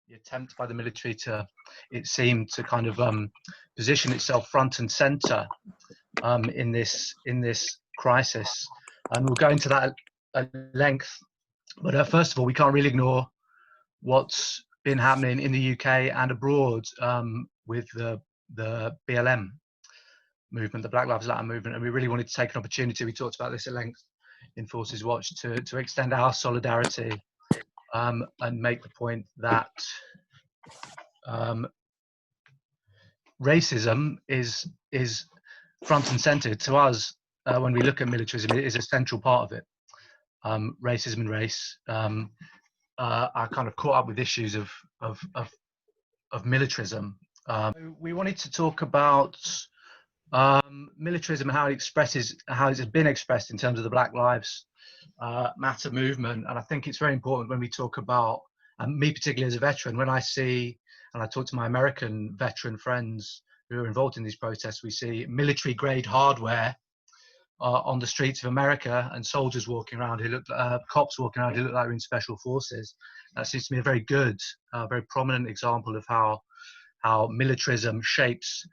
the attempt by the military to, it seemed, to kind of position itself front and center in this crisis. And we'll go into that at length. But first of all, we can't really ignore what's been happening in the UK and abroad with the BLM movement, the Black Lives Matter movement. And we really wanted to take an opportunity, we talked about this at length in ForcesWatch, to extend our solidarity and make the point that racism is front and center to us when we look at militarism. It is a central part of it. Racism and race are kind of caught up with issues of militarism. We wanted to talk about militarism and how it has been expressed in terms of the Black Lives Matter movement. And I think it's very important when we talk about, me particularly as a veteran, when I see, and I talk to my American veteran friends who are involved in these protests, we see military grade hardware on the streets of America, and soldiers walking around who look, cops walking around who look like they're in special forces. That seems to me a very good, very prominent example of how militarism shapes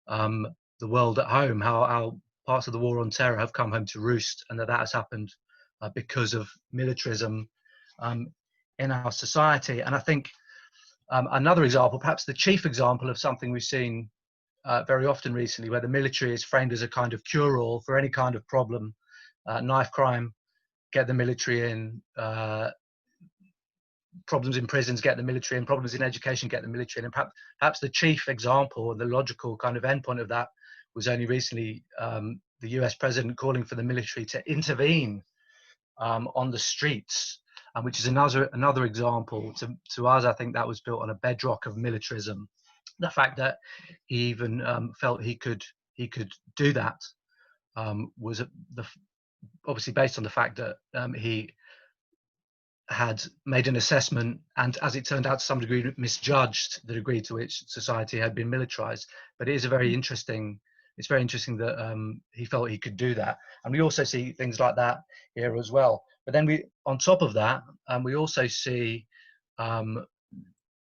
the world at home, how parts of the war on terror have come home to roost, and that has happened because of militarism in our society. And I think another example, perhaps the chief example of something we've seen very often recently, where the military is framed as a kind of cure-all for any kind of problem, knife crime, get the military in, problems in prisons, get the military in, problems in education, get the military in. And perhaps the chief example, the logical kind of endpoint of that, was only recently the US president calling for the military to intervene on the streets, which is another example. To us, I think that was built on a bedrock of militarism. The fact that he even felt he could do that was obviously based on the fact that he had made an assessment, and as it turned out, to some degree misjudged the degree to which society had been militarized. But it is very interesting that he felt he could do that. And we also see things like that here as well. But then on top of that, we also see in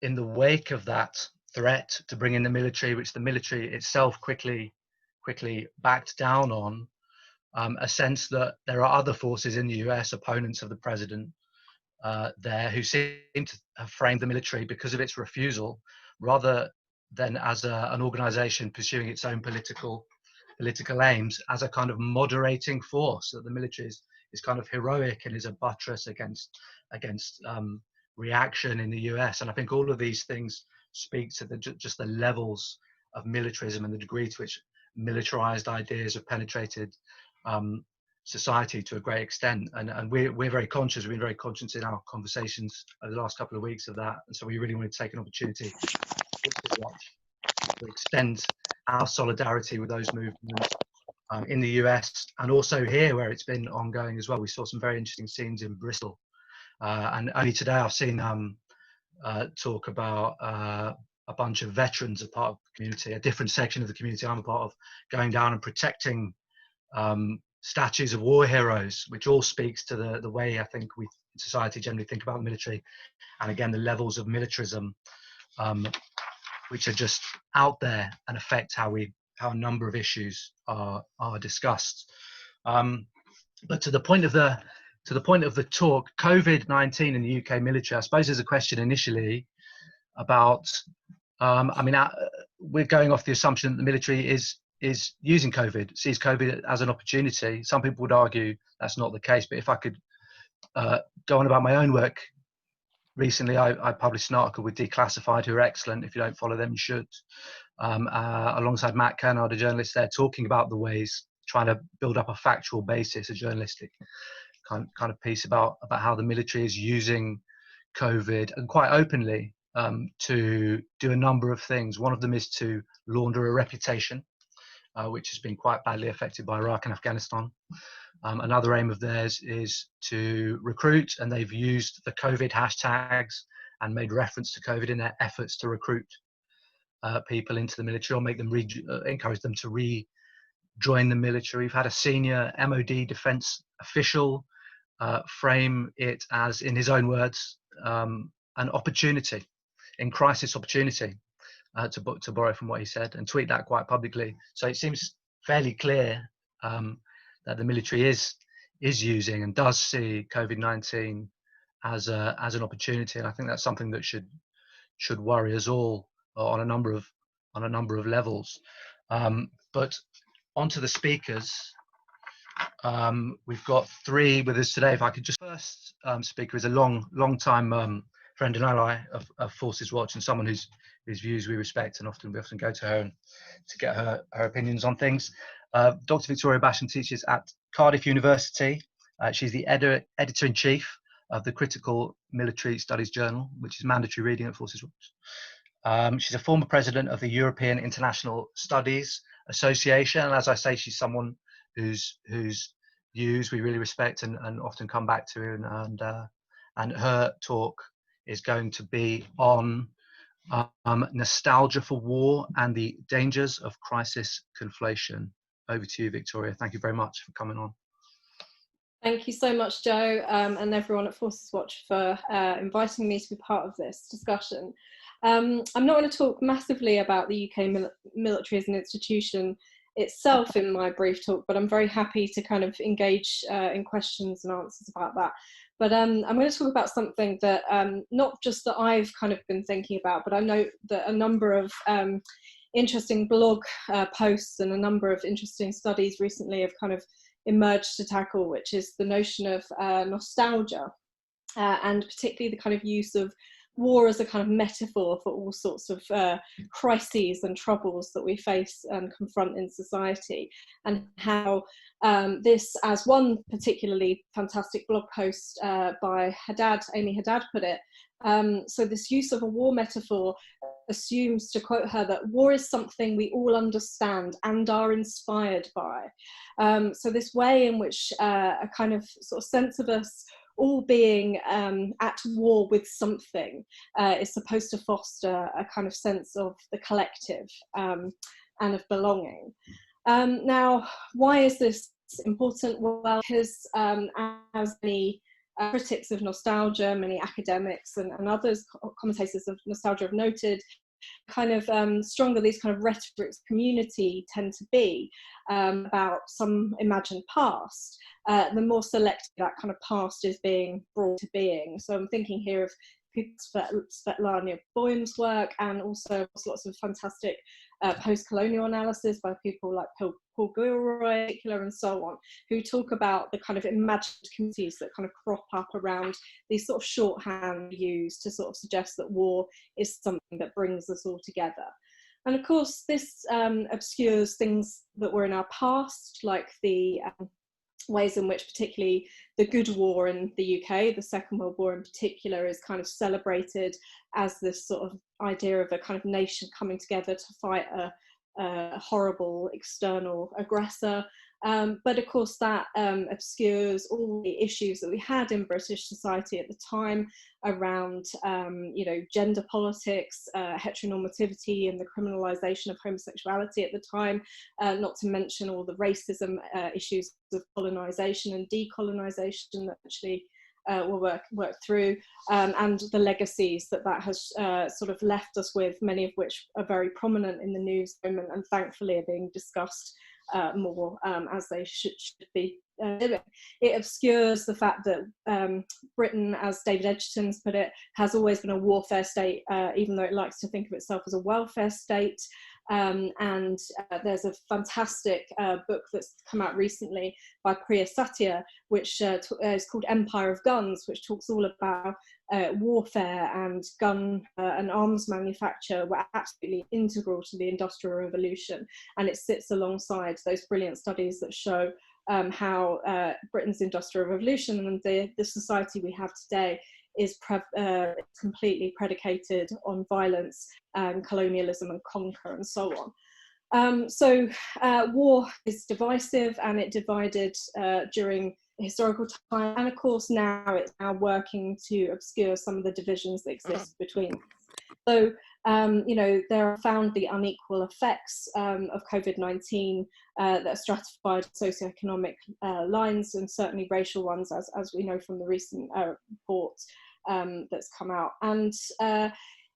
the wake of that threat to bring in the military, which the military itself quickly backed down on, a sense that there are other forces in the US, opponents of the president there, who seem to have framed the military, because of its refusal, rather than as an organization pursuing its own political aims, as a kind of moderating force, that the military is kind of heroic and is a buttress against reaction in the US. And I think all of these things speak to just the levels of militarism and the degree to which militarized ideas have penetrated society to a great extent. And we're very conscious, we've been very conscious in our conversations over the last couple of weeks of that. And so we really want to take an opportunity to extend our solidarity with those movements in the US, and also here where it's been ongoing as well. We saw some very interesting scenes in Bristol. And only today I've seen talk about a bunch of veterans, a part of the community, a different section of the community I'm a part of, going down and protecting statues of war heroes, which all speaks to the way I think we in society generally think about the military, and again the levels of militarism which are just out there and affect how a number of issues are discussed. But to the point of the talk, COVID-19 in the UK military, I suppose there's a question initially about, we're going off the assumption that the military is using COVID, sees COVID as an opportunity. Some people would argue that's not the case, but if I could go on about my own work, recently I published an article with Declassified, who are excellent. If you don't follow them, you should. Alongside Matt Kennard, a journalist there, talking about the ways, trying to build up a factual basis, a journalistic kind of piece about how the military is using COVID, and quite openly, to do a number of things. One of them is to launder a reputation, which has been quite badly affected by Iraq and Afghanistan. Another aim of theirs is to recruit, and they've used the COVID hashtags and made reference to COVID in their efforts to recruit people into the military, or make them encourage them to rejoin the military. We've had a senior MOD defence official frame it as, in his own words, an opportunity. in crisis opportunity, to borrow from what he said, and tweet that quite publicly. So it seems fairly clear that the military is using and does see COVID-19 as an opportunity, and I think that's something that should worry us all on a number of levels. But onto the speakers. We've got 3 with us today. If I could just, first speaker is a long time friend and ally of ForcesWatch, and someone whose views we respect, and we often go to her and to get her opinions on things. Dr. Victoria Basham teaches at Cardiff University. She's the editor-in-chief of the Critical Military Studies Journal, which is mandatory reading at ForcesWatch. She's a former president of the European International Studies Association, and as I say, she's someone whose views we really respect and often come back to, and her talk is going to be on nostalgia for war and the dangers of crisis conflation. Over to you, Victoria. Thank you very much for coming on. Thank you so much, Joe, and everyone at ForcesWatch for inviting me to be part of this discussion. I'm not going to talk massively about the UK military as an institution itself in my brief talk, but I'm very happy to kind of engage in questions and answers about that. But I'm going to talk about something that not just that I've kind of been thinking about, but I know that a number of interesting blog posts and a number of interesting studies recently have kind of emerged to tackle, which is the notion of nostalgia, and particularly the kind of use of war as a kind of metaphor for all sorts of crises and troubles that we face and confront in society, and how this, as one particularly fantastic blog post by Amy Haddad put it, so this use of a war metaphor assumes, to quote her, that war is something we all understand and are inspired by. So this way in which a kind of sort of sense of us all being at war with something is supposed to foster a kind of sense of the collective and of belonging. Now, why is this important? Well, because as many critics of nostalgia, many academics and others, commentators of nostalgia have noted, kind of stronger these kind of rhetorics community tend to be about some imagined past, the more selective that kind of past is being brought to being. So I'm thinking here of Svetlana Boym's work, and also lots of fantastic post-colonial analysis by people like Paul Gilroy in particular, and so on, who talk about the kind of imagined communities that kind of crop up around these sort of shorthand used to sort of suggest that war is something that brings us all together. And of course, this obscures things that were in our past, like the ways in which particularly the good war in the UK, the Second World War in particular, is kind of celebrated as this sort of idea of a kind of nation coming together to fight a horrible external aggressor. But of course that obscures all the issues that we had in British society at the time around, you know, gender politics, heteronormativity and the criminalisation of homosexuality at the time, not to mention all the racism issues of colonisation and decolonisation that actually we'll work through, and the legacies that has sort of left us with, many of which are very prominent in the news moment and thankfully are being discussed more as they should be doing. It obscures the fact that Britain, as David Edgerton's put it, has always been a warfare state, even though it likes to think of itself as a welfare state. And there's a fantastic book that's come out recently by Priya Satya, which is called Empire of Guns, which talks all about warfare and gun and arms manufacture were absolutely integral to the Industrial Revolution, and it sits alongside those brilliant studies that show how Britain's Industrial Revolution and the society we have today is completely predicated on violence and colonialism and conquer and so on. So war is divisive, and it divided during historical time, and of course now it's now working to obscure some of the divisions that exist between. So you know, there are found the unequal effects of COVID-19 that are stratified socioeconomic lines, and certainly racial ones, as we know from the recent report that's come out. And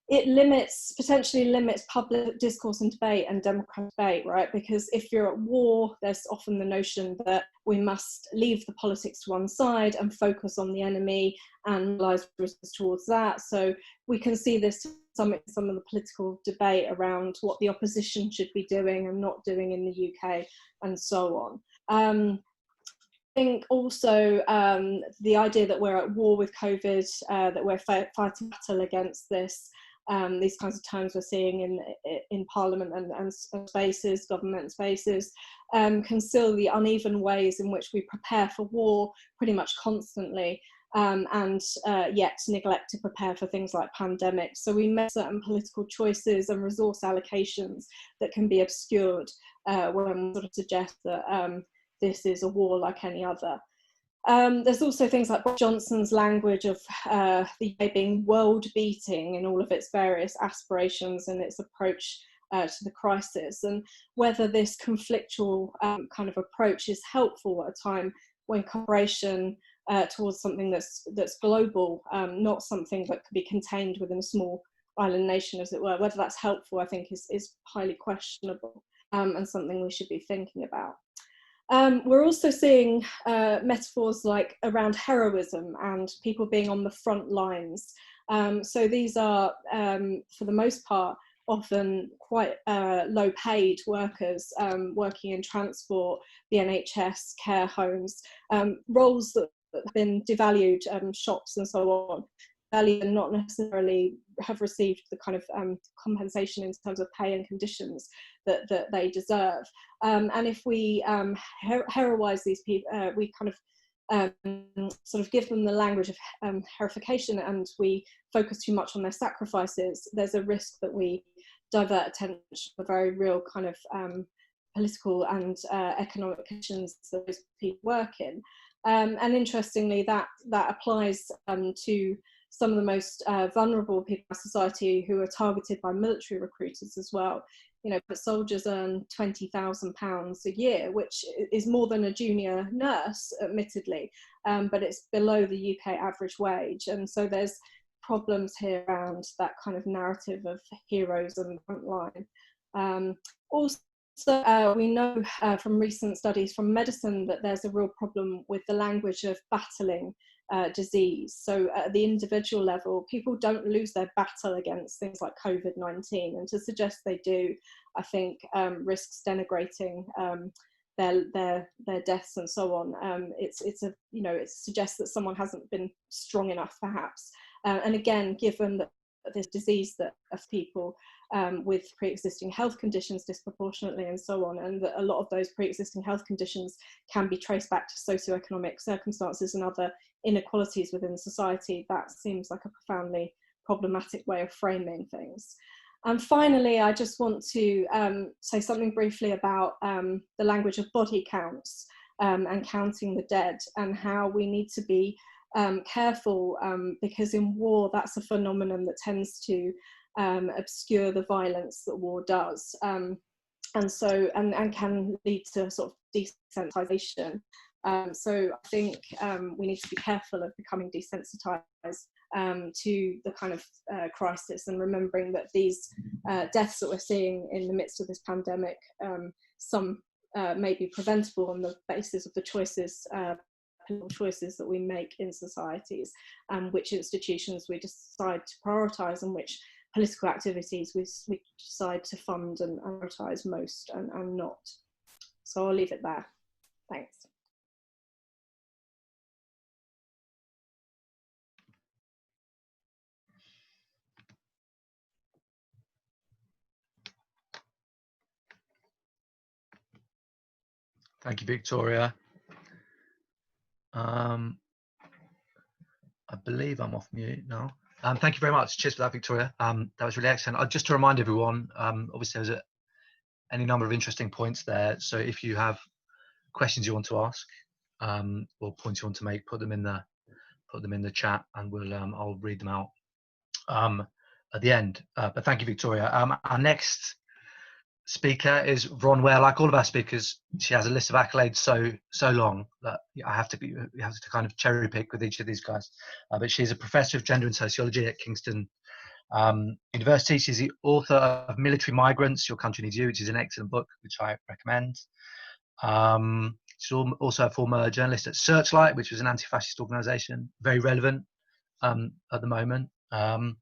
it potentially limits public discourse and debate and democratic debate, right? Because if you're at war, there's often the notion that we must leave the politics to one side and focus on the enemy and mobilize resources towards that. So we can see this some of the political debate around what the opposition should be doing and not doing in the UK and so on. I think also the idea that we're at war with COVID, that we're fighting battle against this, these kinds of terms we're seeing in Parliament and spaces, government spaces, conceal the uneven ways in which we prepare for war pretty much constantly, and yet neglect to prepare for things like pandemics. So we make certain political choices and resource allocations that can be obscured when we sort of suggest that this is a war like any other. There's also things like Boris Johnson's language of the UK being world-beating in all of its various aspirations and its approach to the crisis, and whether this conflictual kind of approach is helpful at a time when cooperation towards something that's global, not something that could be contained within a small island nation, as it were. Whether that's helpful, I think, is highly questionable, and something we should be thinking about. We're also seeing metaphors like around heroism and people being on the front lines. So these are, for the most part, often quite low paid workers working in transport, the NHS, care homes, roles that have been devalued, shops and so on, valued and not necessarily have received the kind of compensation in terms of pay and conditions that they deserve. And if we heroise these people, we kind of sort of give them the language of heroification, and we focus too much on their sacrifices, there's a risk that we divert attention to the very real kind of political and economic conditions that those people work in. And interestingly, that applies to some of the most vulnerable people in society who are targeted by military recruiters as well. You know, but soldiers earn £20,000 a year, which is more than a junior nurse, admittedly, but it's below the UK average wage. And so there's problems here around that kind of narrative of heroes and frontline. Also, we know from recent studies from medicine that there's a real problem with the language of battling disease. So at the individual level, people don't lose their battle against things like Covid-19, and to suggest they do, I think, risks denigrating their deaths and so on. It suggests that someone hasn't been strong enough, perhaps. And again, given that this disease that of people with pre-existing health conditions disproportionately and so on, and that a lot of those pre-existing health conditions can be traced back to socioeconomic circumstances and other inequalities within society, that seems like a profoundly problematic way of framing things. And finally, I just want to say something briefly about the language of body counts and counting the dead, and how we need to be careful, because in war, that's a phenomenon that tends to obscure the violence that war does, and can lead to sort of desensitization. So I think we need to be careful of becoming desensitized to the kind of crisis, and remembering that these deaths that we're seeing in the midst of this pandemic, some may be preventable on the basis of the choices that we make in societies, and which institutions we decide to prioritise, and which political activities we decide to fund and prioritise most and not. So I'll leave it there. Thanks. Thank you, Victoria. I believe I'm off mute now. Thank you very much. Cheers for that, Victoria. That was really excellent. Just to remind everyone, obviously there's any number of interesting points there. So if you have questions you want to ask, or points you want to make, put them in the chat, and I'll read them out at the end. But thank you, Victoria. Our next speaker is Vron Ware. Like all of our speakers, she has a list of accolades so long that we have to kind of cherry pick with each of these guys. But she's a professor of gender and sociology at Kingston University. She's the author of Military Migrants, Your Country Needs You, which is an excellent book, which I recommend. She's also a former journalist at Searchlight, which was an anti-fascist organisation, very relevant at the moment. And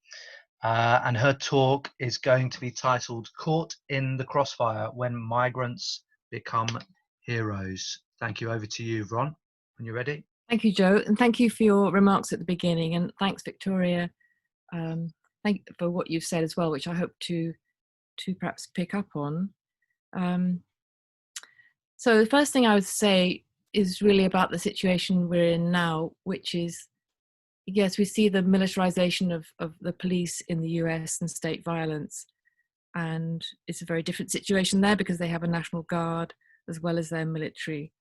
her talk is going to be titled Caught in the Crossfire, When Migrants Become Heroes. Thank you. Over to you, Vron, when you're ready. Thank you, Joe, and thank you for your remarks at the beginning, and thanks, Victoria, thank you for what you've said as well, which I hope to perhaps pick up on. So the first thing I would say is really about the situation we're in now, which is, yes, we see the militarization of the police in the US and state violence, and it's a very different situation there because they have a National Guard as well as their military.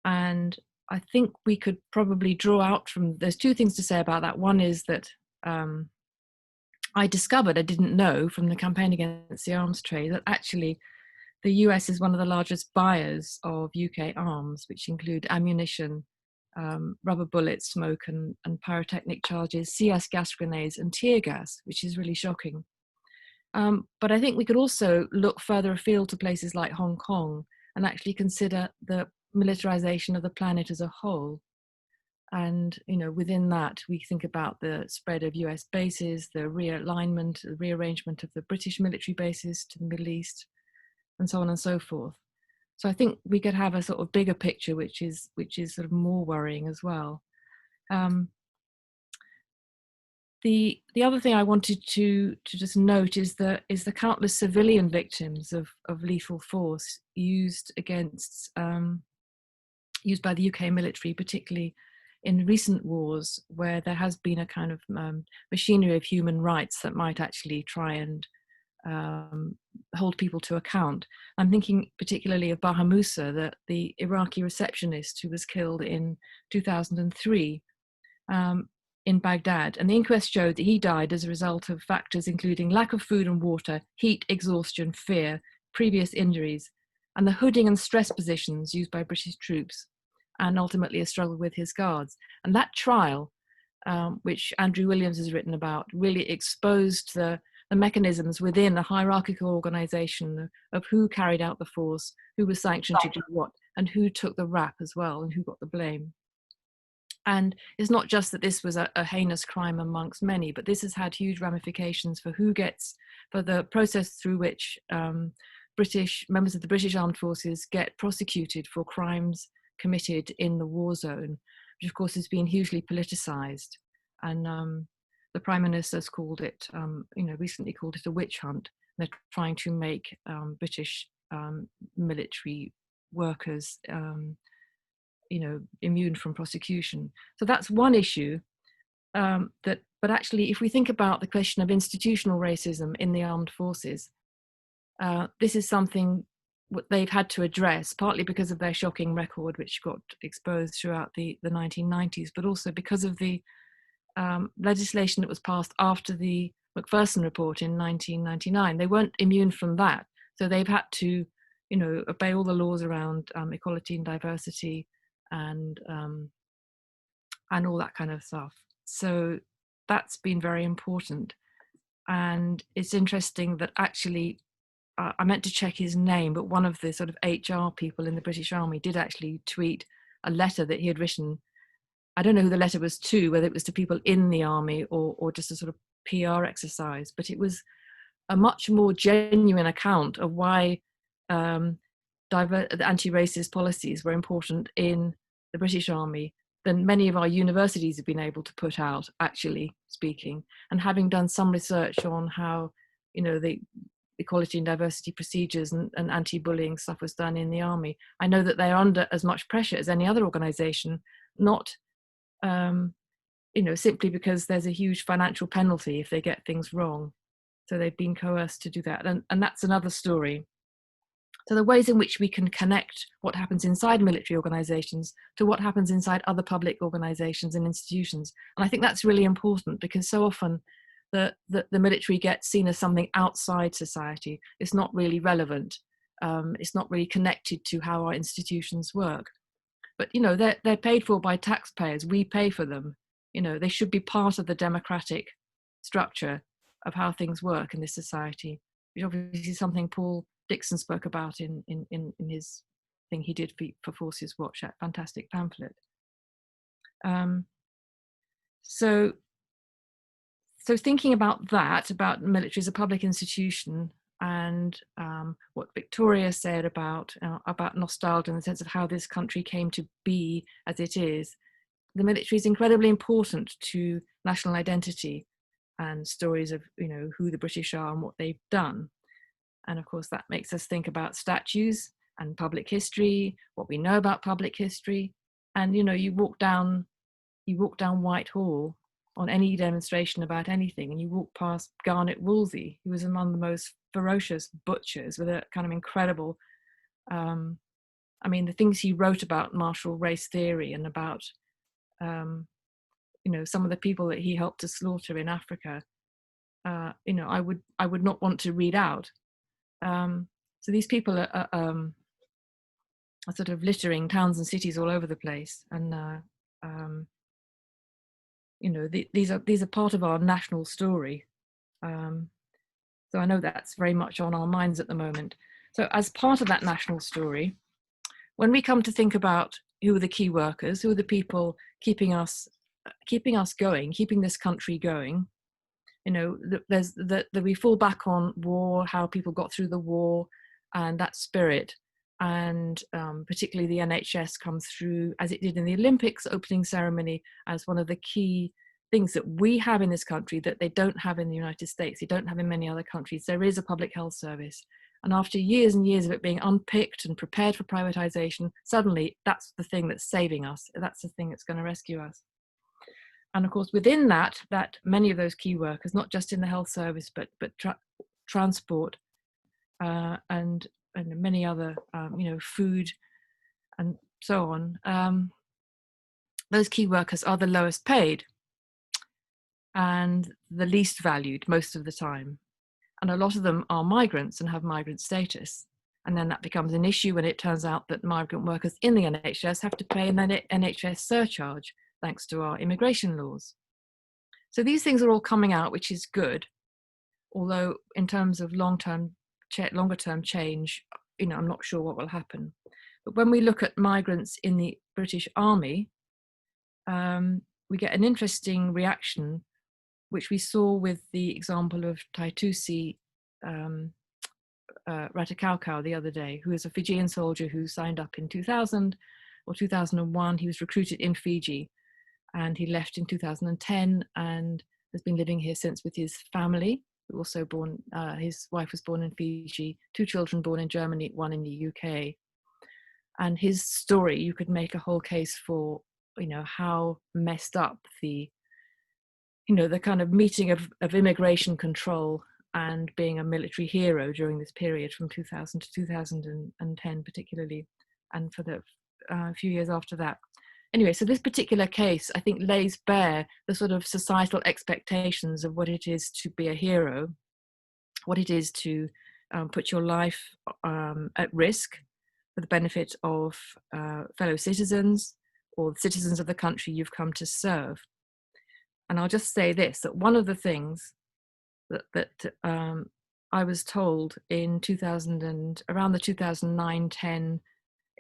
And I think we could probably draw out from, there's two things to say about that. One is that I didn't know from the campaign against the arms trade, that actually the US is one of the largest buyers of UK arms, which include ammunition, rubber bullets, smoke and pyrotechnic charges, CS gas grenades and tear gas, which is really shocking. But I think we could also look further afield to places like Hong Kong and actually consider the militarization of the planet as a whole. And, you know, within that, we think about the spread of US bases, the realignment, the rearrangement of the British military bases to the Middle East, and so on and so forth. So I think we could have a sort of bigger picture, which is sort of more worrying as well. The other thing I wanted to just note is the countless civilian victims of lethal force used by the UK military, particularly in recent wars, where there has been a kind of machinery of human rights that might actually try and hold people to account. I'm thinking particularly of Baha Musa, the Iraqi receptionist who was killed in 2003 in Baghdad. And the inquest showed that he died as a result of factors including lack of food and water, heat, exhaustion, fear, previous injuries, and the hooding and stress positions used by British troops, and ultimately a struggle with his guards. And that trial, which Andrew Williams has written about, really exposed the mechanisms within a hierarchical organization of who carried out the force, who was sanctioned to do what, and who took the rap as well, and who got the blame. And it's not just that this was a heinous crime amongst many, but this has had huge ramifications for for the process through which members of the British Armed Forces get prosecuted for crimes committed in the war zone, which of course has been hugely politicized. And the Prime Minister's called it, recently called it a witch hunt. They're trying to make British military workers, immune from prosecution. So that's one issue. But actually, if we think about the question of institutional racism in the armed forces, this is something they've had to address, partly because of their shocking record, which got exposed throughout the 1990s, but also because of the legislation that was passed after the Macpherson report in 1999. They weren't immune from that. So they've had to, obey all the laws around equality and diversity and all that kind of stuff. So that's been very important. And it's interesting that actually, I meant to check his name, but one of the sort of HR people in the British Army did actually tweet a letter that he had written. I don't know who the letter was to, whether it was to people in the army or just a sort of PR exercise, but it was a much more genuine account of why anti-racist policies were important in the British Army than many of our universities have been able to put out, actually speaking. And having done some research on how, the equality and diversity procedures and anti-bullying stuff was done in the army, I know that they're under as much pressure as any other organization, not simply because there's a huge financial penalty if they get things wrong. So they've been coerced to do that. And that's another story. So the ways in which we can connect what happens inside military organizations to what happens inside other public organizations and institutions. And I think that's really important, because so often the military gets seen as something outside society. It's not really relevant. It's not really connected to how our institutions work. But, they're paid for by taxpayers. We pay for them. They should be part of the democratic structure. of how things work in this society, which obviously is something Paul Dixon spoke about in his thing he did for ForcesWatch, that fantastic pamphlet. So thinking about that, about military as a public institution, and what Victoria said about nostalgia in the sense of how this country came to be as it is, the military is incredibly important to national identity and stories of, you know, who the British are and what they've done. And of course, that makes us think about statues and public history, what we know about public history. And, you know, you walk down Whitehall on any demonstration about anything, and you walk past Garnet Wolsey, who was among the most ferocious butchers with a kind of incredible, I mean, the things he wrote about martial race theory and about, you know, some of the people that he helped to slaughter in Africa, you know, I would not want to read out. So these people are sort of littering towns and cities all over the place, and you know, these are part of our national story. So I know that's very much on our minds at the moment. So as part of that national story, when we come to think about who are the key workers, who are the people keeping us going, keeping this country going, you know, there's that we fall back on war, how people got through the war, and that spirit, and particularly the NHS comes through, as it did in the Olympics opening ceremony, as one of the key things that we have in this country that they don't have in the United States, they don't have in many other countries. There is a public health service. And after years and years of it being unpicked and prepared for privatization, suddenly that's the thing that's saving us. That's the thing that's going to rescue us. And of course, within that many of those key workers, not just in the health service, but transport and many other, you know, food and so on, those key workers are the lowest paid and the least valued most of the time. And a lot of them are migrants and have migrant status. And then that becomes an issue when it turns out that migrant workers in the NHS have to pay an NHS surcharge, thanks to our immigration laws. So these things are all coming out, which is good. Although in terms of longer term change, you know, I'm not sure what will happen. But when we look at migrants in the British Army, we get an interesting reaction, which we saw with the example of Taitusi Ratikaukau the other day, who is a Fijian soldier who signed up in 2000 or 2001. He was recruited in Fiji, and he left in 2010 and has been living here since with his family. Also born, his wife was born in Fiji, 2 children born in Germany, 1 in the UK. And his story, you could make a whole case for, you know, how messed up the kind of meeting of immigration control and being a military hero during this period from 2000 to 2010 particularly, and for the few years after that. Anyway, so this particular case, I think, lays bare the sort of societal expectations of what it is to be a hero, what it is to put your life at risk for the benefit of fellow citizens or citizens of the country you've come to serve. And I'll just say this, that one of the things that I was told in around the 2009, 10,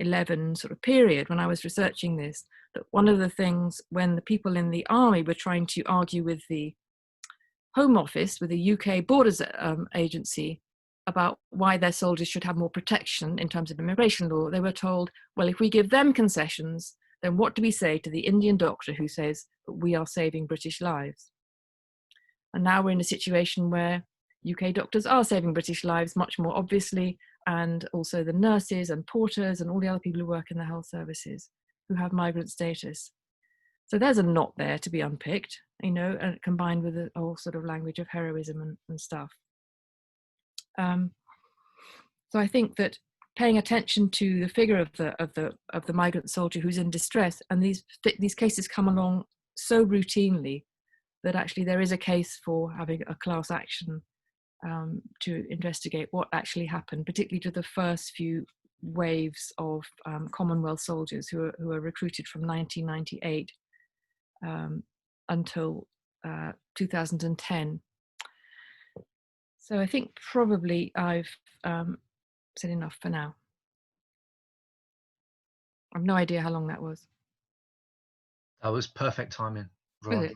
11 sort of period when I was researching this, that one of the things when the people in the army were trying to argue with the Home Office, with the UK Borders Agency, about why their soldiers should have more protection in terms of immigration law, they were told, well, if we give them concessions, then what do we say to the Indian doctor who says we are saving British lives? And now we're in a situation where UK doctors are saving British lives much more obviously, and also the nurses and porters and all the other people who work in the health services who have migrant status. So there's a knot there to be unpicked, you know, and combined with a whole sort of language of heroism and stuff. So I think that paying attention to the figure of the migrant soldier who's in distress, and these cases come along so routinely that actually there is a case for having a class action to investigate what actually happened, particularly to the first few waves of Commonwealth soldiers who were recruited from 1998 until 2010. So I think probably I've said enough for now. I've no idea how long that was. That was perfect timing, Was Vron. it?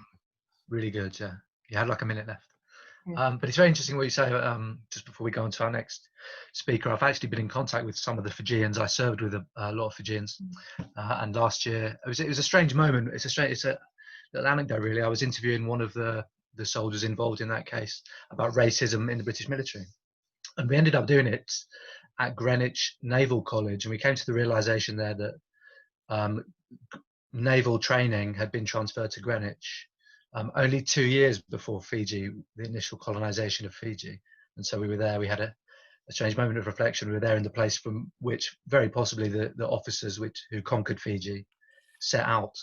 Really good, yeah. You had like a minute left. Yeah. But it's very interesting what you say, just before we go on to our next speaker. I've actually been in contact with some of the Fijians. I served with a lot of Fijians. And last year, it was a strange moment. It's an anecdote, really. I was interviewing one of the soldiers involved in that case about racism in the British military. And we ended up doing it at Greenwich Naval College. And we came to the realization there that naval training had been transferred to Greenwich only 2 years before Fiji, the initial colonization of Fiji. And so we were there. We had a strange moment of reflection. We were there in the place from which very possibly the officers who conquered Fiji set out,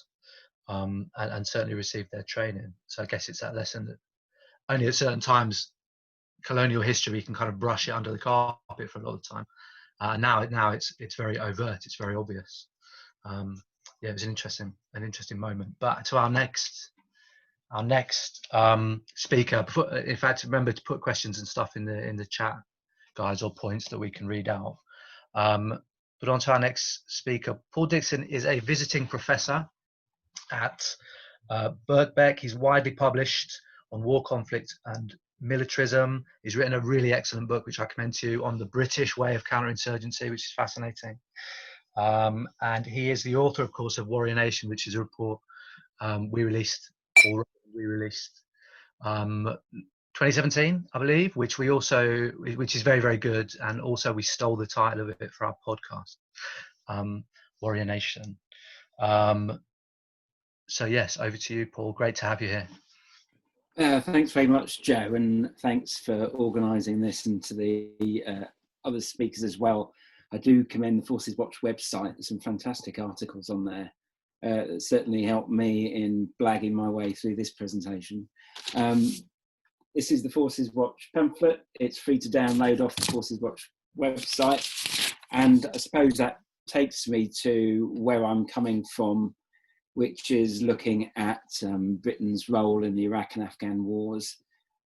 and certainly received their training. So I guess it's that lesson that only at certain times, colonial history, can kind of brush it under the carpet for a lot of the time. Now it's very overt. It's very obvious. Yeah, it was an interesting moment. But to our next speaker, in fact, remember to put questions and stuff in the chat, guys, or points that we can read out. But on to our next speaker. Paul Dixon is a visiting professor at Birkbeck. He's widely published on war, conflict, and militarism. He's written a really excellent book, which I commend to you, on the British way of counterinsurgency, which is fascinating. And he is the author, of course, of Warrior Nation, which is a report we released 2017, I believe, which is very, very good. And also we stole the title of it for our podcast, Warrior Nation. So yes, over to you, Paul. Great to have you here. Thanks very much, Joe, and thanks for organising this, and to the other speakers as well. I do commend the ForcesWatch website. There's some fantastic articles on there that certainly helped me in blagging my way through this presentation. This is the ForcesWatch pamphlet. It's free to download off the ForcesWatch website. And I suppose that takes me to where I'm coming from, which is looking at Britain's role in the Iraq and Afghan wars,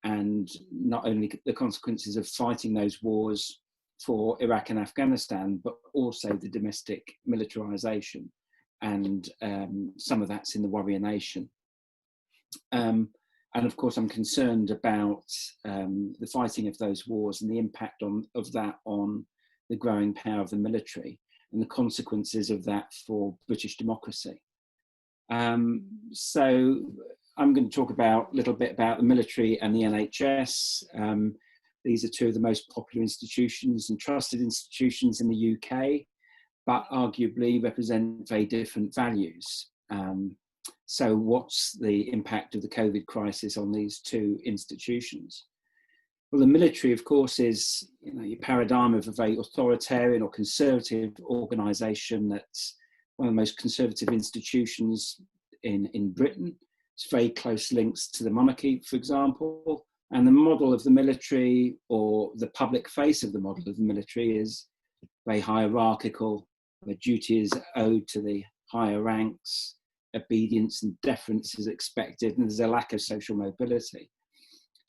and not only the consequences of fighting those wars for Iraq and Afghanistan, but also the domestic militarisation, and some of that's in the Warrior Nation. And of course, I'm concerned about the fighting of those wars and the impact of that on the growing power of the military and the consequences of that for British democracy. So I'm going to talk a little bit about the military and the NHS. These are two of the most popular institutions and trusted institutions in the UK, but arguably represent very different values. So what's the impact of the COVID crisis on these two institutions? Well, the military, of course, is your paradigm of a very authoritarian or conservative organisation that's one of the most conservative institutions in Britain. It's very close links to the monarchy, for example. And the model of the military, or the public face of the model of the military, is very hierarchical, where duty is owed to the higher ranks, obedience and deference is expected, and there's a lack of social mobility.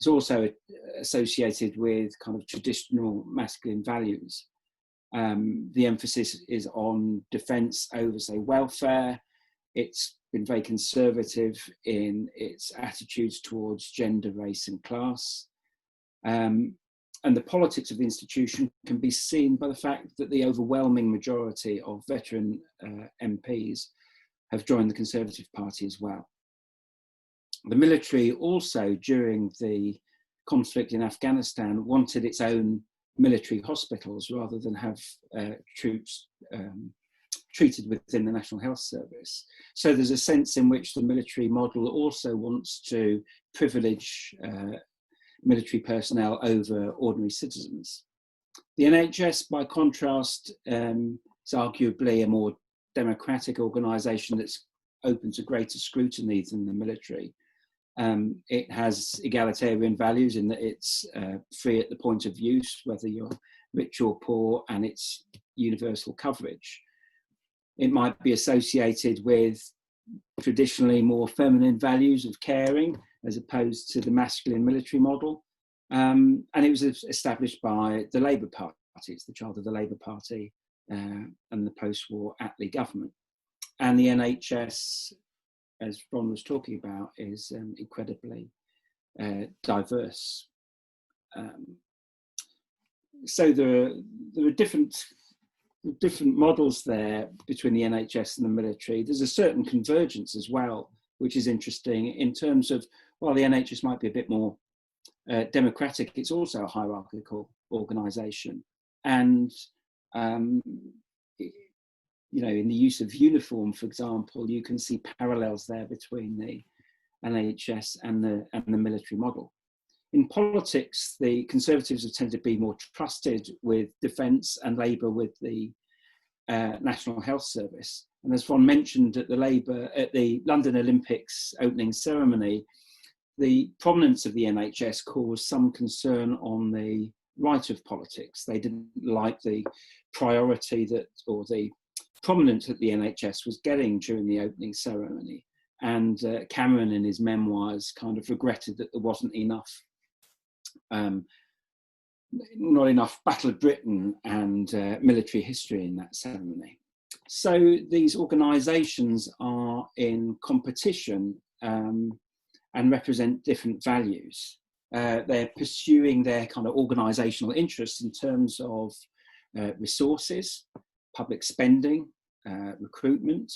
It's also associated with kind of traditional masculine values. The emphasis is on defence over, say, welfare. It's been very conservative in its attitudes towards gender, race and class. And the politics of the institution can be seen by the fact that the overwhelming majority of veteran MPs have joined the Conservative Party as well. The military also, during the conflict in Afghanistan, wanted its own military hospitals rather than have troops treated within the National Health Service. So there's a sense in which the military model also wants to privilege military personnel over ordinary citizens. The NHS, by contrast, is arguably a more democratic organisation that's open to greater scrutiny than the military. It has egalitarian values in that it's free at the point of use, whether you're rich or poor, and it's universal coverage. It might be associated with traditionally more feminine values of caring, as opposed to the masculine military model. And it was established by the Labour Party. It's the child of the Labour Party and the post-war Attlee government. And the NHS, as Vron was talking about, is incredibly diverse. So there are different models there between the NHS and the military. There's a certain convergence as well, which is interesting in terms of, while the NHS might be a bit more democratic, it's also a hierarchical organisation. And, you know, in the use of uniform, for example, you can see parallels there between the NHS and the military model. In politics, the Conservatives have tended to be more trusted with defence and Labour with the National Health Service. And as Vron mentioned at the London Olympics opening ceremony, the prominence of the NHS caused some concern on the right of politics. They didn't like the priority or the prominence that the NHS was getting during the opening ceremony. And Cameron, in his memoirs, kind of regretted that there wasn't enough, not enough Battle of Britain and military history in that ceremony. So these organisations are in competition and represent different values. They're pursuing their kind of organisational interests in terms of resources, public spending, recruitment,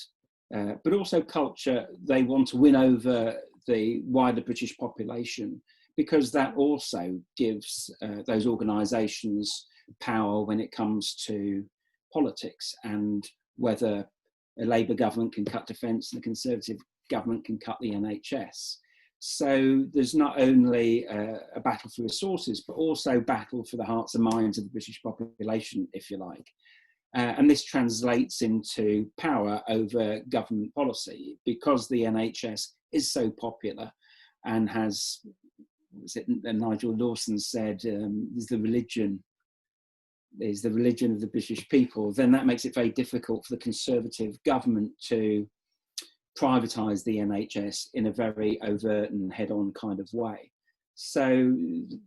but also culture. They want to win over the wider British population, because that also gives those organisations power when it comes to politics, and whether a Labour government can cut defence and a Conservative government can cut the NHS. So there's not only a battle for resources, but also battle for the hearts and minds of the British population, if you like. And this translates into power over government policy, because the NHS is so popular and has, Nigel Lawson said, is the religion of the British people, then that makes it very difficult for the Conservative government to privatise the NHS in a very overt and head-on kind of way. So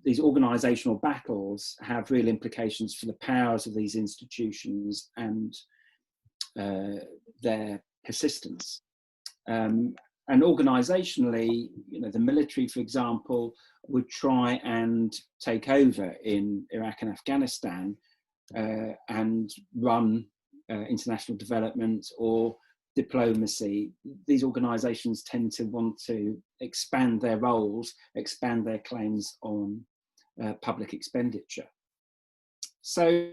these organisational battles have real implications for the powers of these institutions and their persistence. And organisationally, you know, the military, for example, would try and take over in Iraq and Afghanistan and run international development or diplomacy. These organisations tend to want to expand their roles, expand their claims on public expenditure. So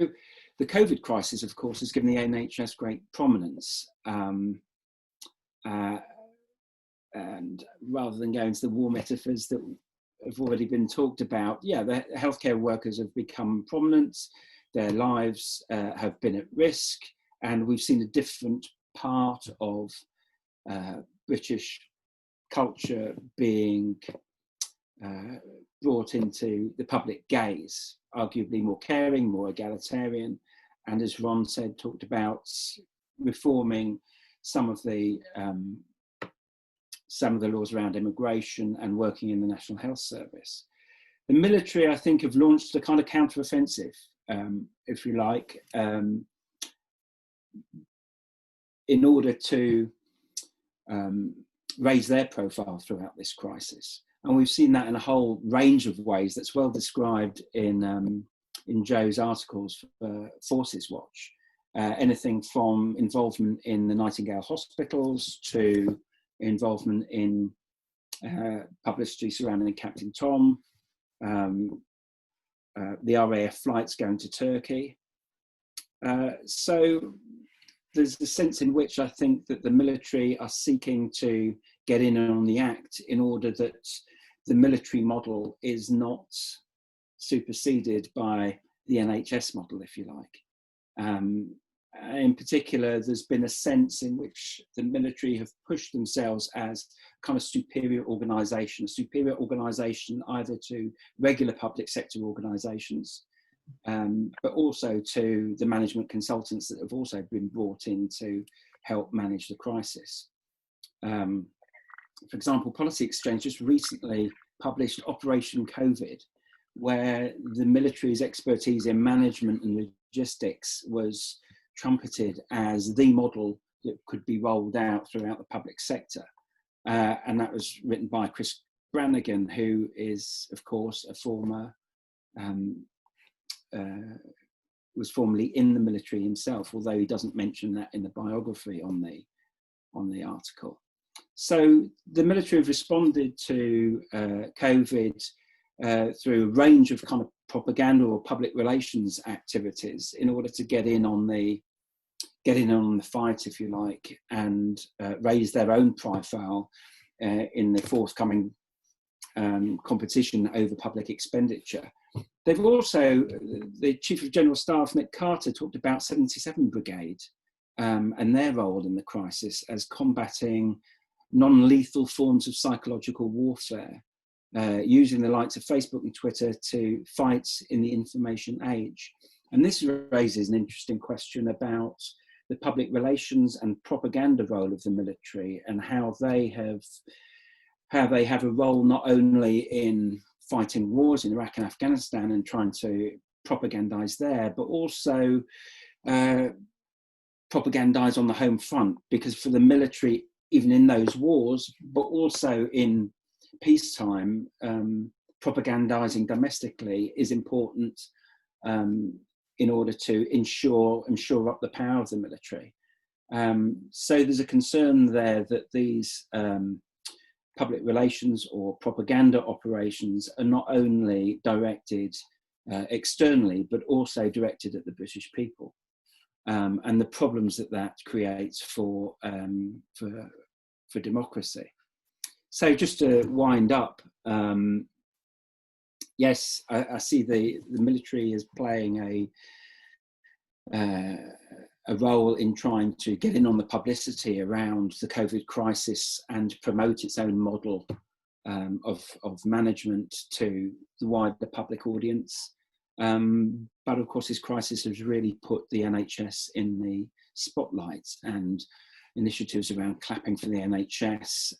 the COVID crisis, of course, has given the NHS great prominence. And rather than go into the war metaphors that have already been talked about, yeah, the healthcare workers have become prominent, their lives have been at risk, and we've seen a different part of British culture being brought into the public gaze, arguably more caring, more egalitarian, and as Ron said, talked about reforming some of the laws around immigration and working in the National Health Service. The military, I think, have launched a kind of counter-offensive, if you like, in order to raise their profile throughout this crisis. And we've seen that in a whole range of ways that's well described in Joe's articles for ForcesWatch. Anything from involvement in the Nightingale hospitals to involvement in publicity surrounding Captain Tom, the RAF flights going to Turkey. So there's a sense in which I think that the military are seeking to get in on the act in order that the military model is not superseded by the NHS model, if you like. In particular, there's been a sense in which the military have pushed themselves as kind of a superior organisation either to regular public sector organisations, but also to the management consultants that have also been brought in to help manage the crisis. For example, Policy Exchange just recently published Operation COVID, where the military's expertise in management and logistics was trumpeted as the model that could be rolled out throughout the public sector. And that was written by Chris Brannigan, who is, of course, a former, was formerly in the military himself, although he doesn't mention that in the biography on the article. So the military have responded to COVID through a range of kind of propaganda or public relations activities in order to get in on the fight, if you like, and raise their own profile in the forthcoming competition over public expenditure. They've also, the Chief of General Staff, Nick Carter, talked about 77 Brigade and their role in the crisis as combating non-lethal forms of psychological warfare, using the likes of Facebook and Twitter to fight in the information age. And this raises an interesting question about the public relations and propaganda role of the military, and how they have a role not only in fighting wars in Iraq and Afghanistan and trying to propagandize there, but also propagandize on the home front, because for the military, even in those wars, but also in peacetime, propagandizing domestically is important in order to ensure up the power of the military. So there's a concern there that these public relations or propaganda operations are not only directed externally, but also directed at the British people, and the problems that creates for democracy. So just to wind up, yes, I see the military as playing a role in trying to get in on the publicity around the COVID crisis and promote its own model of management to the wider public audience. But of course, this crisis has really put the NHS in the spotlight, and initiatives around clapping for the NHS,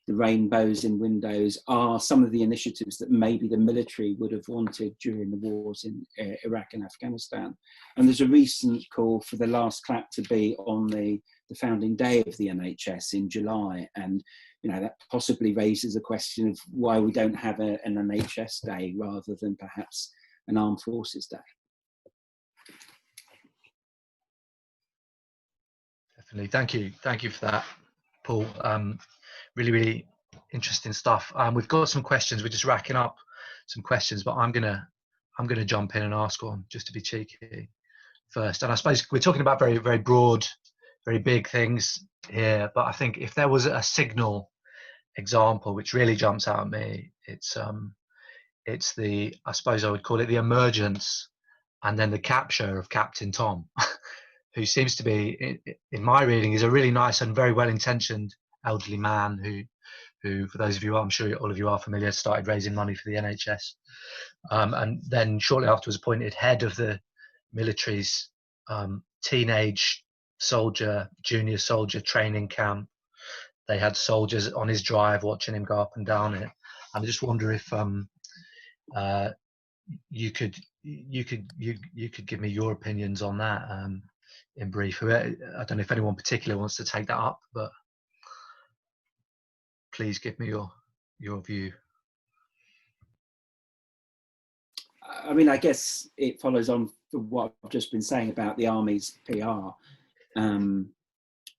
the rainbows in windows are some of the initiatives that maybe the military would have wanted during the wars in Iraq and Afghanistan. And there's a recent call for the last clap to be on the founding day of the NHS in July. And, you know, that possibly raises a question of why we don't have an NHS day rather than perhaps an Armed Forces Day. Definitely. Thank you for that, Paul. Really interesting stuff. We've got some questions. We're just racking up some questions, but I'm gonna jump in and ask one just to be cheeky first. And I suppose we're talking about very, very broad, very big things here, but I think if there was a signal example which really jumps out at me, it's the, I suppose I would call it the emergence and then the capture of Captain Tom, who seems to be, in my reading, is a really nice and very well-intentioned elderly man who, for those of you, I'm sure all of you are familiar, started raising money for the NHS, and then shortly after was appointed head of the military's teenage soldier, junior soldier training camp. They had soldiers on his drive watching him go up and down it. And I just wonder if you could give me your opinions on that in brief. I don't know if anyone particular wants to take that up, but please give me your view. I mean, I guess it follows on from what I've just been saying about the Army's PR. And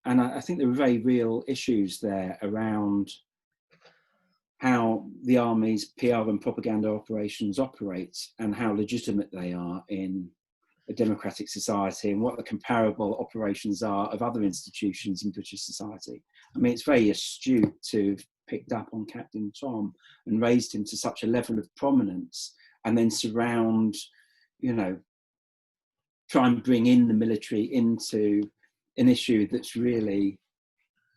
I think there are very real issues there around how the Army's PR and propaganda operations operate and how legitimate they are in a democratic society, and what the comparable operations are of other institutions in British society. I mean, it's very astute to have picked up on Captain Tom and raised him to such a level of prominence, and then surround, you know, try and bring in the military into an issue that's really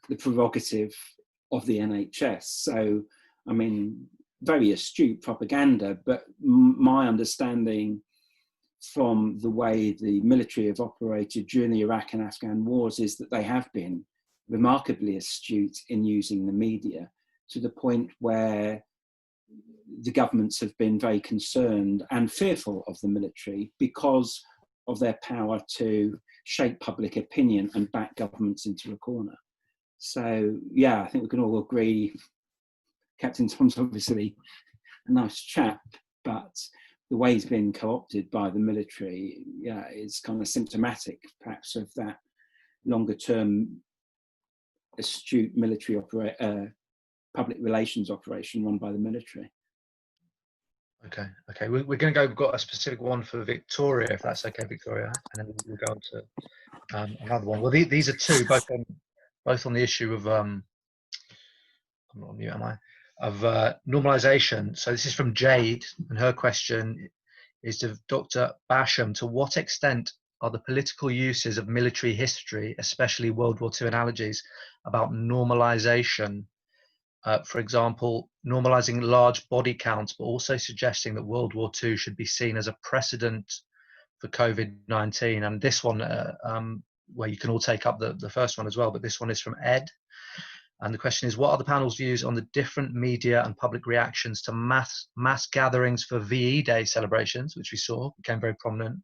the prerogative of the NHS. So, I mean, very astute propaganda, but my understanding from the way the military have operated during the Iraq and Afghan wars is that they have been remarkably astute in using the media, to the point where the governments have been very concerned and fearful of the military because of their power to shape public opinion and back governments into a corner. So, yeah, I think we can all agree Captain Tom's obviously a nice chap, but the way he's been co-opted by the military, yeah, is kind of symptomatic, perhaps, of that longer-term astute military public relations operation run by the military. Okay. We're going to go. We've got a specific one for Victoria, if that's okay, Victoria, and then we'll go on to another one. Well, these are two, both on the issue of I'm not on mute, am I? Of normalization. So this is from Jade, and her question is to Dr. Basham: to what extent are the political uses of military history, especially World War II analogies, about normalization? For example, normalizing large body counts, but also suggesting that World War II should be seen as a precedent for COVID-19. And this one, where you can all take up the first one as well, but this one is from Ed. And the question is, what are the panel's views on the different media and public reactions to mass gatherings for VE Day celebrations, which we saw became very prominent,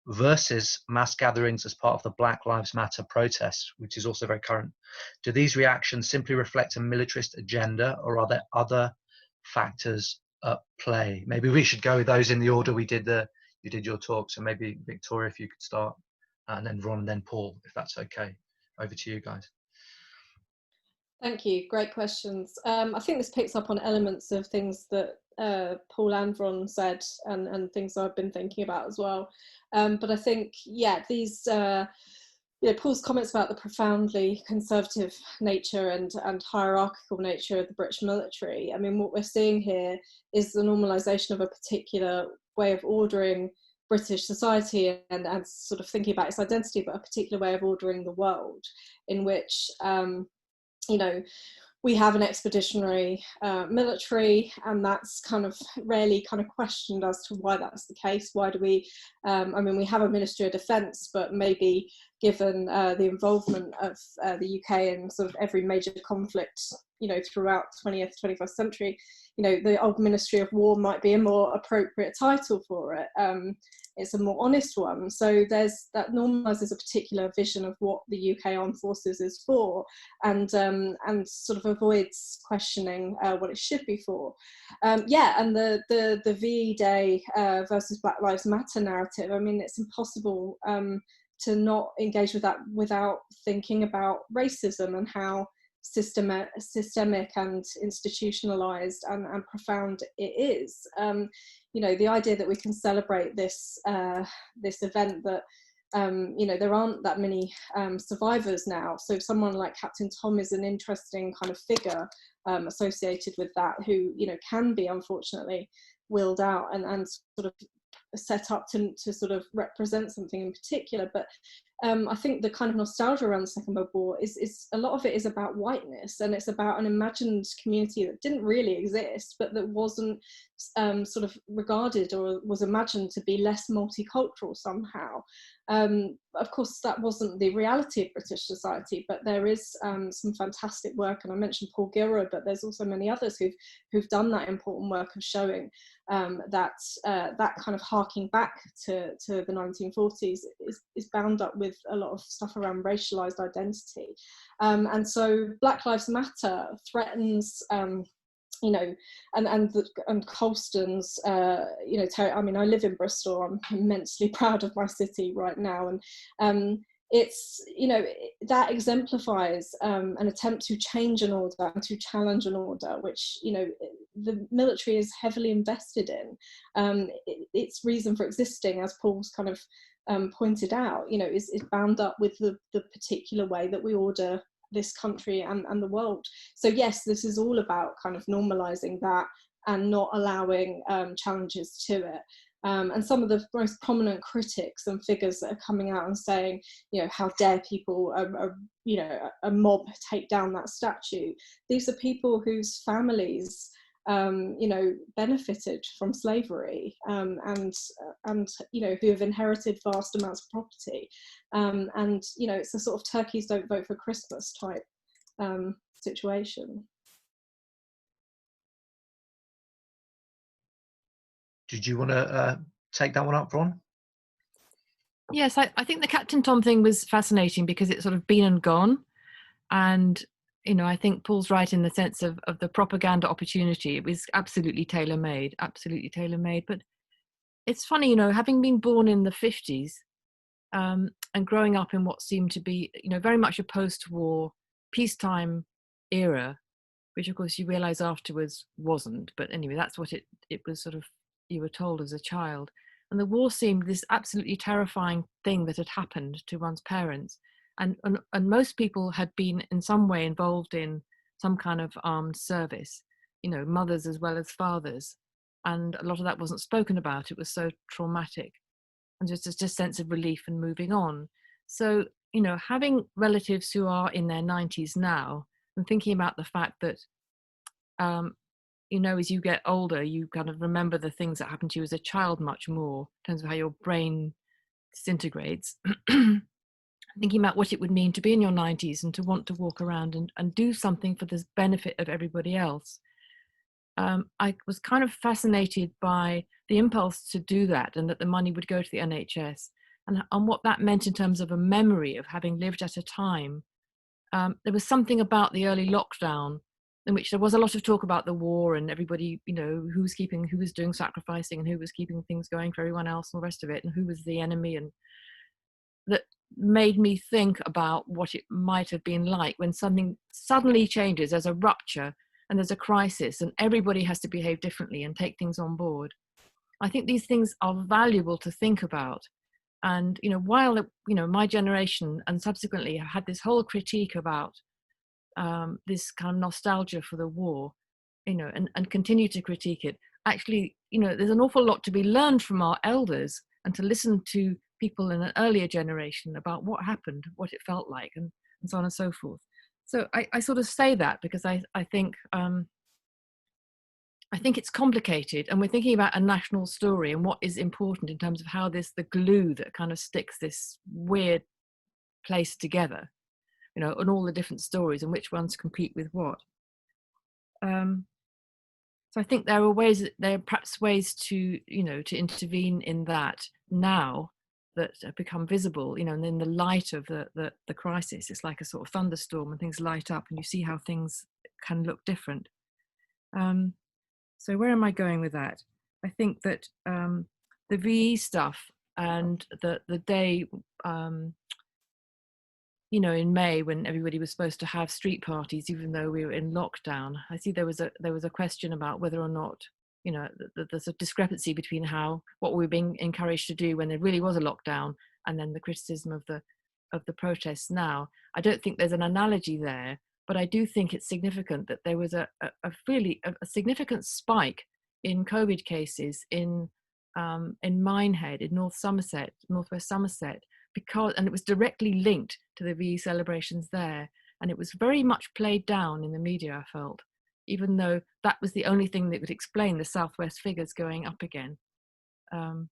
versus mass gatherings as part of the Black Lives Matter protest, which is also very current? Do these reactions simply reflect a militarist agenda, or are there other factors at play? Maybe we should go with those in the order you did your talk. So maybe Victoria, if you could start, and then Vron, and then Paul, if that's okay. Over to you guys. Thank you. Great questions. I think this picks up on elements of things that Paul and Vron said, and things I've been thinking about as well. But I think, yeah, these, Paul's comments about the profoundly conservative nature and hierarchical nature of the British military. I mean, what we're seeing here is the normalisation of a particular way of ordering British society and sort of thinking about its identity, but a particular way of ordering the world, in which we have an expeditionary military, and that's kind of rarely kind of questioned as to why that's the case. Why do we, we have a Ministry of Defence, but maybe given the involvement of the UK in sort of every major conflict, throughout 20th, 21st century, the old Ministry of War might be a more appropriate title for it. It's a more honest one. So that normalises a particular vision of what the UK Armed Forces is for, and sort of avoids questioning what it should be for. And the VE Day versus Black Lives Matter narrative, I mean, it's impossible to not engage with that without thinking about racism and how systemic and institutionalized and profound it is. The idea that we can celebrate this event that there aren't that many survivors now. So someone like Captain Tom is an interesting kind of figure associated with that, who can be unfortunately willed out and sort of set up to sort of represent something in particular. But I think the kind of nostalgia around the Second World War is a lot of it is about whiteness, and it's about an imagined community that didn't really exist, but that wasn't sort of regarded or was imagined to be less multicultural somehow. Of course, that wasn't the reality of British society, but there is some fantastic work, and I mentioned Paul Gilroy, but there's also many others who've done that important work of showing that kind of harking back to the 1940s is bound up with a lot of stuff around racialized identity. And so Black Lives Matter threatens and Colston's, I mean, I live in Bristol. I'm immensely proud of my city right now, and it's that exemplifies an attempt to change an order and to challenge an order, which the military is heavily invested in. Its reason for existing, as Paul's kind of pointed out, is bound up with the particular way that we order this country and the world. So yes, this is all about kind of normalizing that and not allowing challenges to it. And some of the most prominent critics and figures that are coming out and saying, how dare people, a mob take down that statue. These are people whose families, benefited from slavery, and who have inherited vast amounts of property. It's a sort of turkeys don't vote for Christmas type situation. Did you want to take that one up, Vron? Yes, I think the Captain Tom thing was fascinating because it's sort of been and gone. And, you know, I think Paul's right in the sense of the propaganda opportunity. It was absolutely tailor-made. But it's funny, you know, having been born in the 50s and growing up in what seemed to be, you know, very much a post-war peacetime era, which of course you realize afterwards wasn't. But anyway, that's what it was sort of, you were told as a child. And the war seemed this absolutely terrifying thing that had happened to one's parents. And most people had been in some way involved in some kind of armed service, you know, mothers as well as fathers. And a lot of that wasn't spoken about. It was so traumatic. And just a sense of relief and moving on. So, you know, having relatives who are in their 90s now and thinking about the fact that, you know, as you get older, you kind of remember the things that happened to you as a child much more in terms of how your brain disintegrates. Thinking about what it would mean to be in your 90s and to want to walk around and do something for the benefit of everybody else. I was kind of fascinated by the impulse to do that and that the money would go to the NHS and what that meant in terms of a memory of having lived at a time. There was something about the early lockdown in which there was a lot of talk about the war and everybody, you know, who was doing sacrificing and who was keeping things going for everyone else and all the rest of it and who was the enemy, and that made me think about what it might have been like when something suddenly changes. There's a rupture and there's a crisis and everybody has to behave differently and take things on board. I think these things are valuable to think about. And, you know, while, you know, my generation and subsequently have had this whole critique about this kind of nostalgia for the war, you know, and continue to critique it, actually, you know, there's an awful lot to be learned from our elders and to listen to people in an earlier generation about what happened, what it felt like, and so on and so forth. So I sort of say that because I think it's complicated, and we're thinking about a national story and what is important in terms of how the glue that kind of sticks this weird place together, you know, and all the different stories and which ones compete with what. So I think there are perhaps ways to, you know, to intervene in that now that have become visible, you know, and in the light of the crisis, it's like a sort of thunderstorm and things light up and you see how things can look different. So where am I going with that? I think that the VE stuff and the day, you know, in May when everybody was supposed to have street parties, even though we were in lockdown, I see there was a question about whether or not, you know, there's a discrepancy between what we were being encouraged to do when there really was a lockdown and then the criticism of the protests now. I don't think there's an analogy there, but I do think it's significant that there was a significant spike in COVID cases in Minehead, in northwest Somerset, and it was directly linked to the VE celebrations there, and it was very much played down in the media, I felt, even though that was the only thing that would explain the southwest figures going up again. So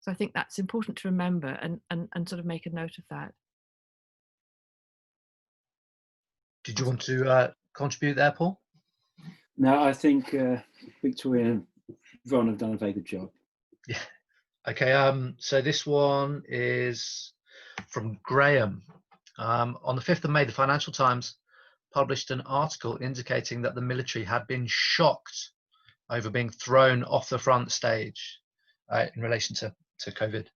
I think that's important to remember and sort of make a note of that. Did you want to contribute there, Paul? No, I think Victoria and Vron have done a very good job. Yeah. Okay. So this one is from Graham. On the 5th of May, the Financial Times published an article indicating that the military had been shocked over being thrown off the front stage in relation to COVID.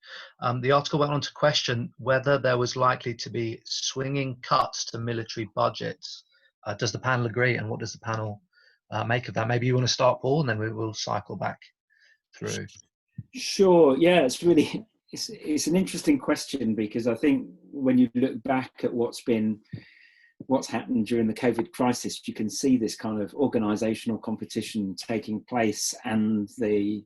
The article went on to question whether there was likely to be swinging cuts to military budgets. Does the panel agree, and what does the panel make of that? Maybe you want to start, Paul, and then we will cycle back through. Sure. Yeah, it's an interesting question, because I think when you look back at what's happened during the COVID crisis, you can see this kind of organisational competition taking place and the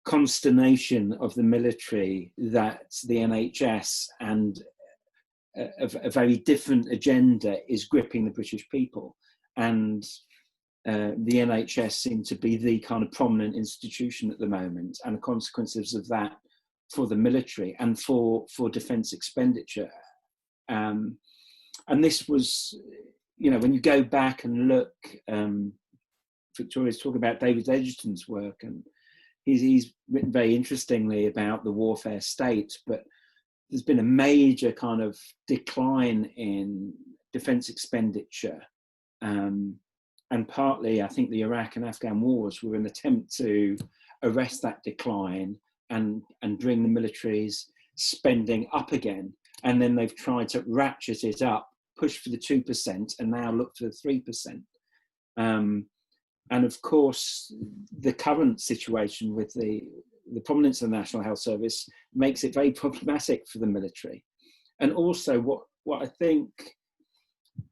consternation of the military that the NHS and a very different agenda is gripping the British people. And the NHS seemed to be the kind of prominent institution at the moment, and the consequences of that for the military and for defence expenditure. And this was, you know, when you go back and look, Victoria's talking about David Edgerton's work, and he's written very interestingly about the warfare state, but there's been a major kind of decline in defence expenditure. And partly, I think the Iraq and Afghan wars were an attempt to arrest that decline and bring the military's spending up again. And then they've tried to ratchet it up, push for the 2%, and now look for the 3%. And of course, the current situation with the prominence of the National Health Service makes it very problematic for the military. And also what I think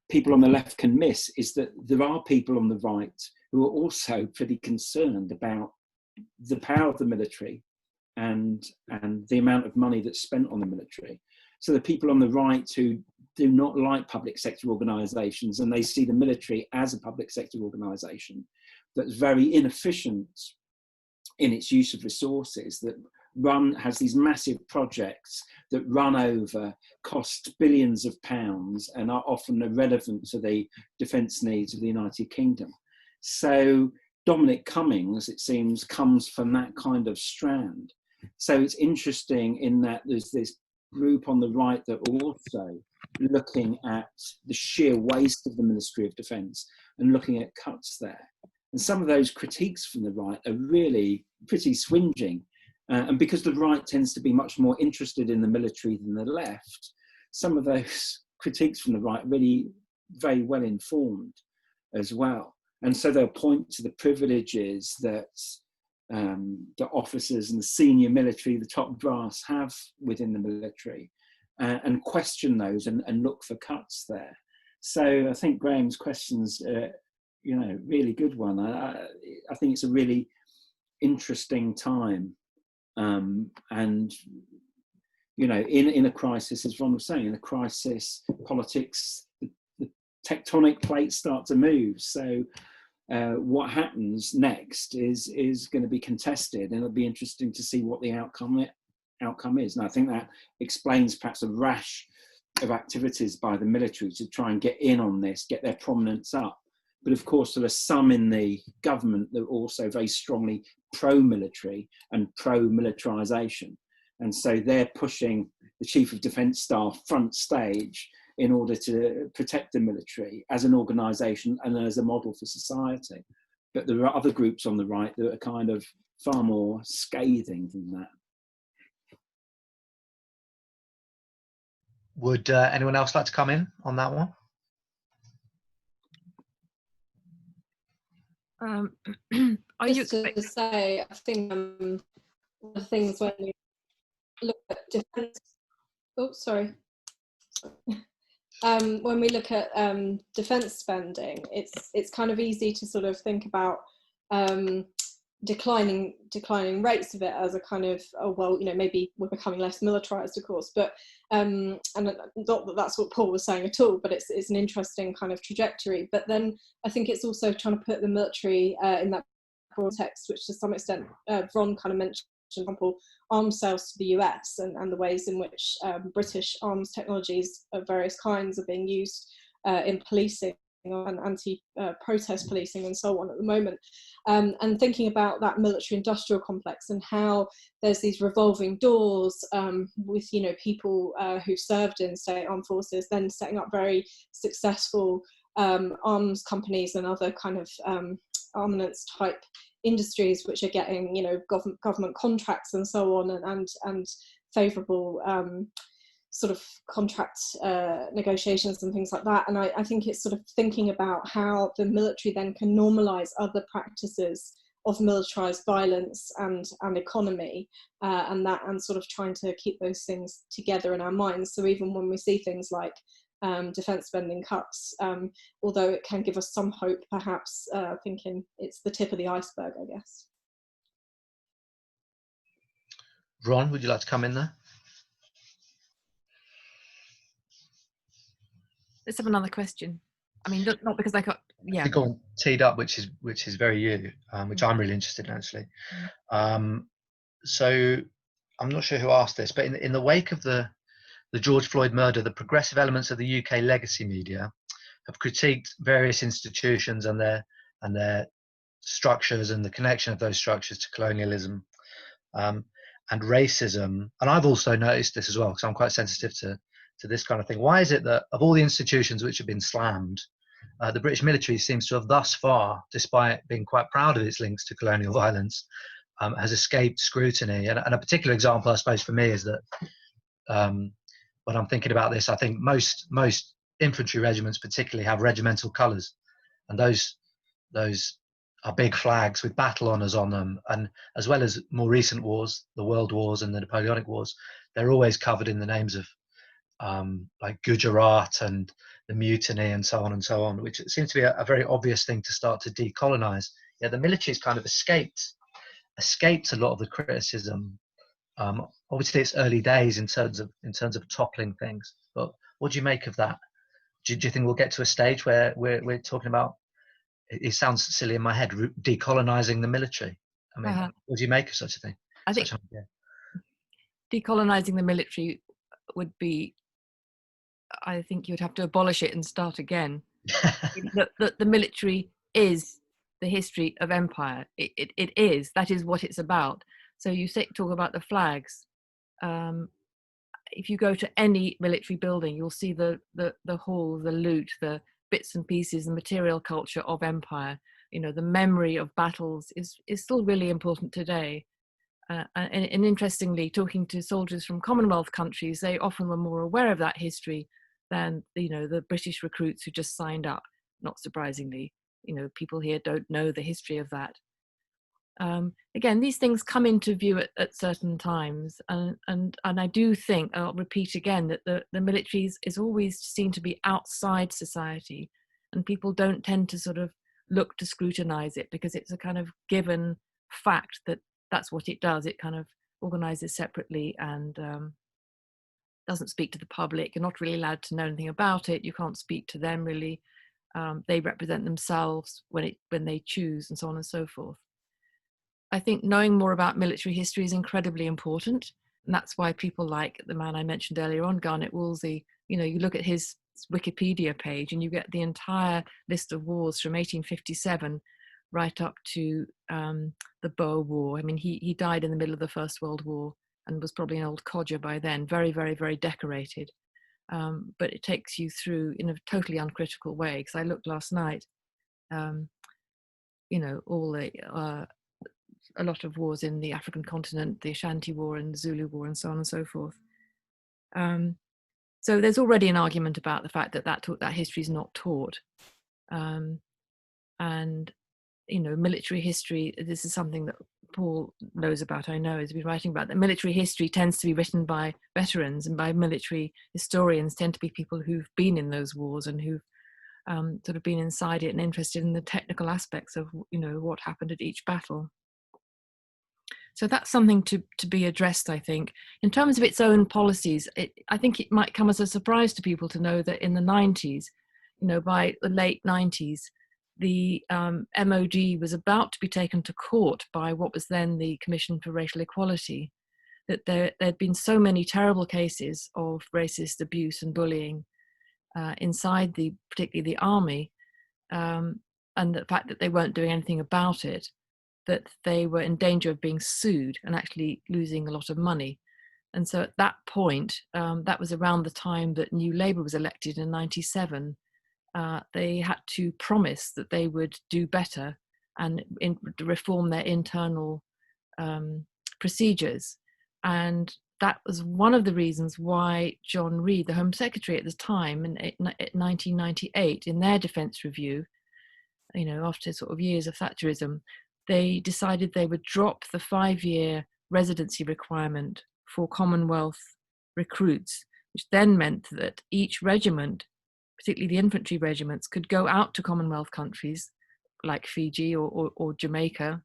people on the left can miss is that there are people on the right who are also pretty concerned about the power of the military and the amount of money that's spent on the military. So the people on the right who do not like public sector organisations, and they see the military as a public sector organisation that's very inefficient in its use of resources, that has these massive projects that run over, cost billions of pounds, and are often irrelevant to the defence needs of the United Kingdom. So Dominic Cummings, it seems, comes from that kind of strand. So it's interesting in that there's this group on the right that are also looking at the sheer waste of the Ministry of Defence and looking at cuts there. And some of those critiques from the right are really pretty swingeing. And because the right tends to be much more interested in the military than the left, some of those critiques from the right are really very well informed as well. And so they'll point to the privileges that the officers and the senior military, the top brass, have within the military, and question those and look for cuts there. So I think Graham's question's really good one. I think it's a really interesting time, and in a crisis, as Vron was saying, in a crisis, politics, the tectonic plates start to move. So what happens next is going to be contested, and it'll be interesting to see what the outcome is. And I think that explains perhaps a rash of activities by the military to try and get in on this, get their prominence up. But of course, there are some in the government that are also very strongly pro-military and pro-militarisation. And so they're pushing the Chief of Defence Staff front stage in order to protect the military as an organisation and as a model for society. But there are other groups on the right that are kind of far more scathing than that. Would anyone else like to come in on that one? Are you Just to say, I think one of the things when we look at defence, when we look at defence spending, it's kind of easy to sort of think about declining rates of it as a kind of, maybe we're becoming less militarised, of course, but and not that that's what Paul was saying at all, but it's an interesting kind of trajectory. But then I think it's also trying to put the military in that context, which to some extent Vron kind of mentioned, for example, arms sales to the US and the ways in which British arms technologies of various kinds are being used in policing and anti-protest policing and so on at the moment, and thinking about that military-industrial complex and how there's these revolving doors with people who served in, say, armed forces, then setting up very successful arms companies and other kind of armaments type industries, which are getting government contracts and so on, and favourable sort of contract negotiations and things like that. And I think it's sort of thinking about how the military then can normalise other practices of militarised violence and economy, and sort of trying to keep those things together in our minds. So even when we see things like defence spending cuts, although it can give us some hope, perhaps thinking it's the tip of the iceberg, I guess. Ron, would you like to come in there? Let's have another question. I mean, not because I got, yeah. You've gone teed up, which is very you, which I'm really interested in, actually. So I'm not sure who asked this, but in the wake of the George Floyd murder, the progressive elements of the UK legacy media have critiqued various institutions and their structures and the connection of those structures to colonialism, and racism. And I've also noticed this as well, because I'm quite sensitive to this kind of thing. Why is it that of all the institutions which have been slammed, the British military seems to have thus far, despite being quite proud of its links to colonial violence, has escaped scrutiny? And a particular example, I suppose, for me is that when I'm thinking about this, I think most infantry regiments particularly have regimental colours, and those are big flags with battle honours on them. And as well as more recent wars, the World Wars and the Napoleonic Wars, they're always covered in the names of like Gujarat and the Mutiny and so on, which seems to be a very obvious thing to start to decolonize. Yeah, the military's kind of escaped a lot of the criticism. Obviously, it's early days in terms of toppling things. But what do you make of that? Do you think we'll get to a stage where we're talking about? It sounds silly in my head, decolonizing the military. I mean, what do you make of such a thing? I think decolonizing the military would be, I think you'd have to abolish it and start again. The military is the history of empire. It is. That is what it's about. So you talk about the flags. If you go to any military building, you'll see the hall, the loot, the bits and pieces, the material culture of empire. You know, the memory of battles is still really important today. And interestingly, talking to soldiers from Commonwealth countries, they often were more aware of that history than, you know, the British recruits who just signed up. Not surprisingly, you know, people here don't know the history of that. Again, these things come into view at certain times, and I do think, I'll repeat again, that the military is always seen to be outside society, and people don't tend to sort of look to scrutinize it because it's a kind of given fact that that's what it does. It kind of organizes separately and doesn't speak to the public. You're not really allowed to know anything about it. You can't speak to them really. They represent themselves when they choose, and so on and so forth. I think knowing more about military history is incredibly important. And that's why people like the man I mentioned earlier on, Garnet Wolseley, you know, you look at his Wikipedia page and you get the entire list of wars from 1857 right up to the Boer War. I mean, he died in the middle of the First World War and was probably an old codger by then, very, very, very decorated. But it takes you through in a totally uncritical way. Because I looked last night, you know, all the a lot of wars in the African continent, the Ashanti War and the Zulu War and so on and so forth. So there's already an argument about the fact that history is not taught. And, you know, military history, this is something that Paul knows about, I know, has been writing about, that military history tends to be written by veterans, and by military historians tend to be people who've been in those wars and who've sort of been inside it and interested in the technical aspects of, you know, what happened at each battle. So that's something to be addressed, I think. In terms of its own policies, I think it might come as a surprise to people to know that in the 90s, you know, by the late 90s, the MOD was about to be taken to court by what was then the Commission for Racial Equality, that there'd been so many terrible cases of racist abuse and bullying inside particularly the army, and the fact that they weren't doing anything about it, that they were in danger of being sued and actually losing a lot of money. And so at that point, that was around the time that New Labour was elected in 97, they had to promise that they would do better and reform their internal procedures. And that was one of the reasons why John Reid, the Home Secretary at the time, in 1998, in their defence review, you know, after sort of years of Thatcherism, they decided they would drop the 5-year residency requirement for Commonwealth recruits, which then meant that each regiment, particularly the infantry regiments, could go out to Commonwealth countries like Fiji or Jamaica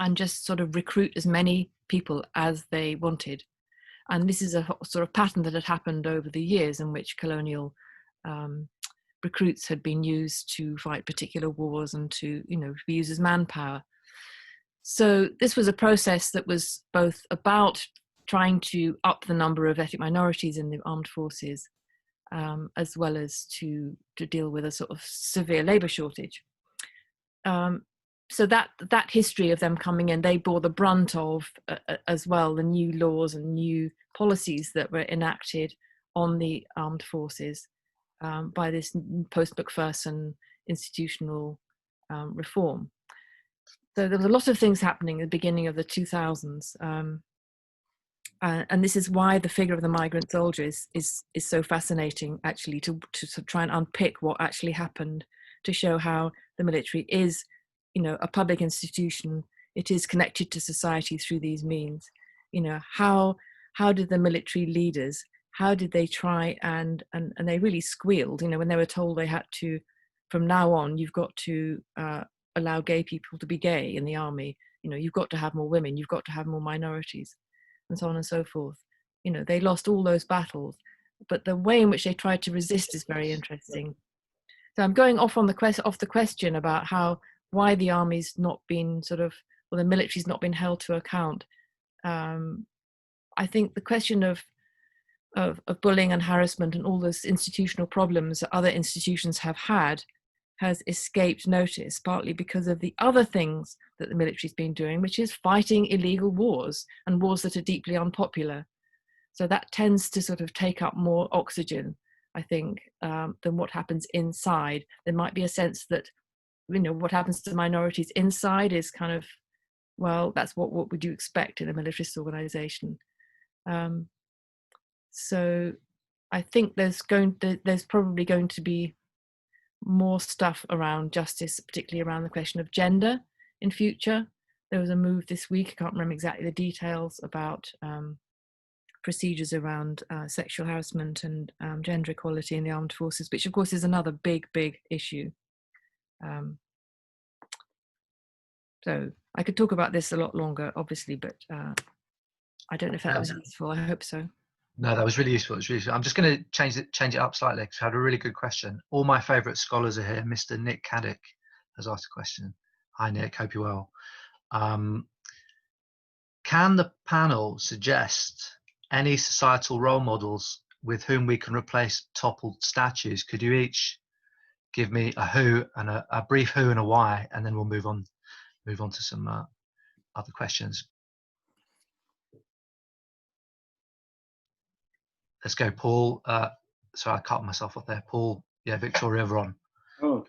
and just sort of recruit as many people as they wanted. And this is a sort of pattern that had happened over the years in which colonial recruits had been used to fight particular wars and to, you know, be used as manpower. So this was a process that was both about trying to up the number of ethnic minorities in the armed forces, as well as to deal with a sort of severe labour shortage. so that history of them coming in, they bore the brunt of as well the new laws and new policies that were enacted on the armed forces by this post-Macpherson institutional reform. So there was a lot of things happening at the beginning of the 2000s, and this is why the figure of the migrant soldier is so fascinating, actually, to try and unpick what actually happened, to show how the military is, you know, a public institution. It is connected to society through these means. You know, how did the military leaders, how did they try and they really squealed, you know, when they were told they had to, from now on, you've got to allow gay people to be gay in the army, you know, you've got to have more women, you've got to have more minorities, and so on and so forth. You know, they lost all those battles, but the way in which they tried to resist is very interesting. So I'm going off on the question about why the army's not been the military's not been held to account. I think the question of bullying and harassment and all those institutional problems that other institutions have had has escaped notice, partly because of the other things that the military's been doing, which is fighting illegal wars and wars that are deeply unpopular. So that tends to sort of take up more oxygen, I think, than what happens inside. There might be a sense that, you know, what happens to minorities inside is kind of, well, that's what would you expect in a militarist organization. So I think there's probably going to be more stuff around justice, particularly around the question of gender in future. There was a move this week, I can't remember exactly the details, about procedures around sexual harassment and gender equality in the armed forces, which of course is another big issue. So I could talk about this a lot longer, obviously, but I don't know if that was useful. I hope so. No, that was really useful. It was really useful. I'm just going to change it up slightly because I had a really good question. All my favourite scholars are here. Mr. Nick Caddick has asked a question. Hi, Nick. Hope you're well. Can the panel suggest any societal role models with whom we can replace toppled statues? Could you each give me a who and a brief who and a why, and then we'll move on to some other questions. Let's go, Paul. Sorry, I cut myself off there. Paul, yeah, Victoria, Vron. Oh,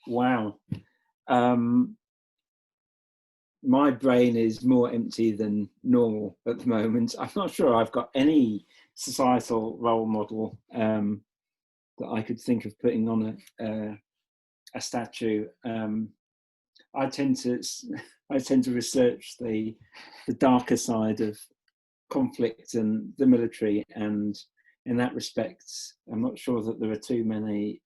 wow. My brain is more empty than normal at the moment. I'm not sure I've got any societal role model that I could think of putting on a statue. I tend to research the darker side of conflict and the military, and in that respect, I'm not sure that there are too many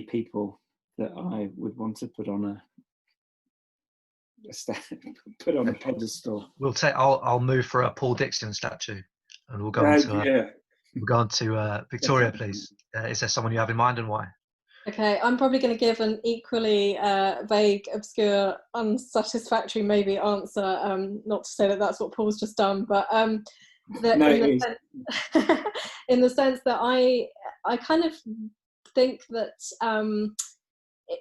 people that I would want to put on a pedestal. I'll move for a Paul Dixon statue, and we'll go on to Victoria, please. Is there someone you have in mind, and why? Okay, I'm probably going to give an equally vague, obscure, unsatisfactory maybe answer. Not to say that that's what Paul's just done, but in the sense that I kind of think that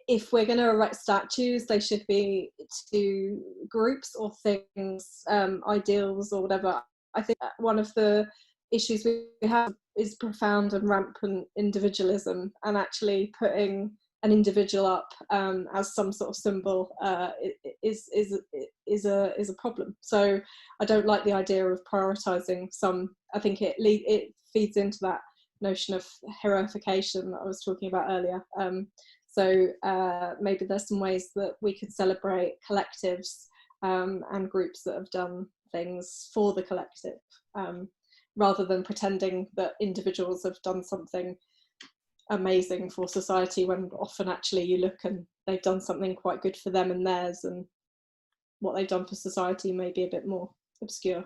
if we're going to erect statues, they should be to groups or things, ideals or whatever. I think one of the issues we have is profound and rampant individualism, and actually putting an individual up as some sort of symbol is a problem. So I don't like the idea of prioritizing some. I think it feeds into that notion of heroification that I was talking about earlier. So maybe there's some ways that we could celebrate collectives and groups that have done things for the collective, rather than pretending that individuals have done something amazing for society, when often actually you look and they've done something quite good for them and theirs, and what they've done for society may be a bit more obscure.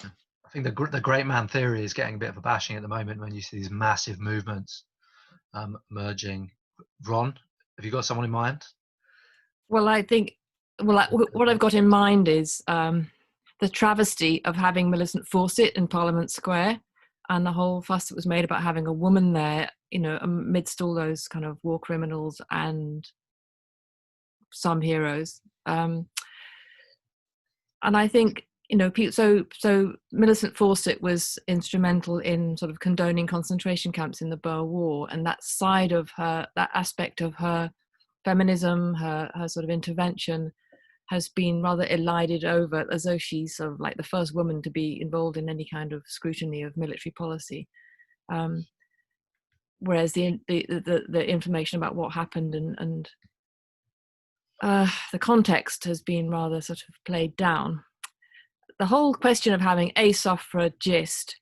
I think the great man theory is getting a bit of a bashing at the moment when you see these massive movements emerging. Ron, have you got someone in mind? Well, I think, what I've got in mind is the travesty of having Millicent Fawcett in Parliament Square, and the whole fuss that was made about having a woman there, you know, amidst all those kind of war criminals and some heroes. And I think, you know, so Millicent Fawcett was instrumental in sort of condoning concentration camps in the Boer War, and that side of her, that aspect of her feminism, her sort of intervention, has been rather elided over, as though she's sort of like the first woman to be involved in any kind of scrutiny of military policy. Whereas the information about what happened and the context has been rather sort of played down. The whole question of having a suffragist,